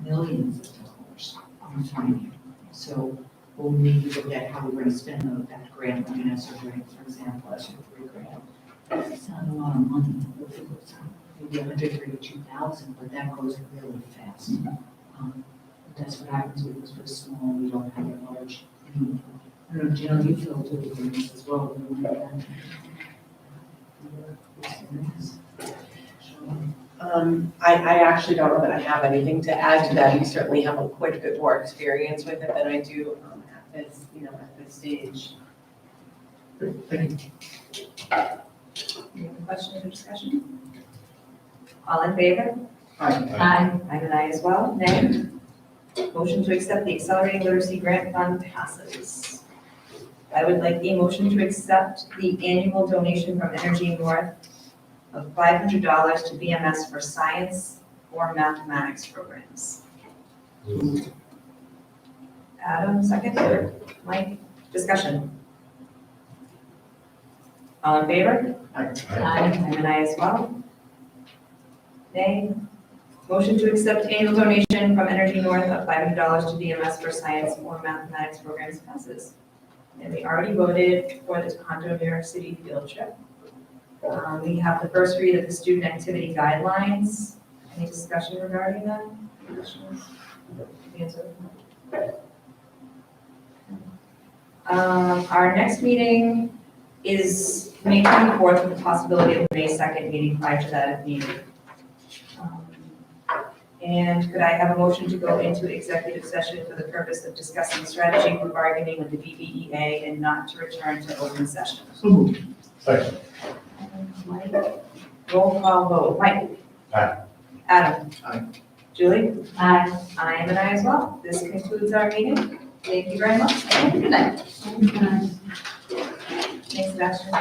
millions of dollars on funding. So we'll need to look at how we're going to spend that grant, like an ESSER grant, for example, ESSER 3 grant. It's not a lot of money. Maybe 132,000, but that goes really fast. That's what happens because we're small, we don't have a large need. I don't know, Jill, you feel totally this as well. I actually don't know that I have anything to add to that. You certainly have quite a bit more experience with it than I do at this stage. Thank you. Any other questions or discussion? All in favor? Aye. I'm an aye as well. Nay? Motion to accept the Accelerating Literacy Grant Fund passes. I would like a motion to accept the annual donation from Energy North of $500 to BMS for science or mathematics programs. Adam, second. Mike, discussion. All in favor? Aye. I'm an aye as well. Nay. Motion to accept annual donation from Energy North of $500 to BMS for science or mathematics programs passes. And we already voted for the Tohoto, New York City field trip. We have the first read of the student activity guidelines. Any discussion regarding that? Questions? Answer? Our next meeting is May 24th with the possibility of the May 2nd meeting prior to that if needed. And could I have a motion to go into executive session for the purpose of discussing strategy for bargaining with the BBEA and not to return to open session? So moved. Second. Mike? Roll call vote. Mike? Aye. Adam? Aye. Julie? Aye. I am an aye as well. This concludes our meeting. Thank you very much. Good night. Thanks, Sebastian.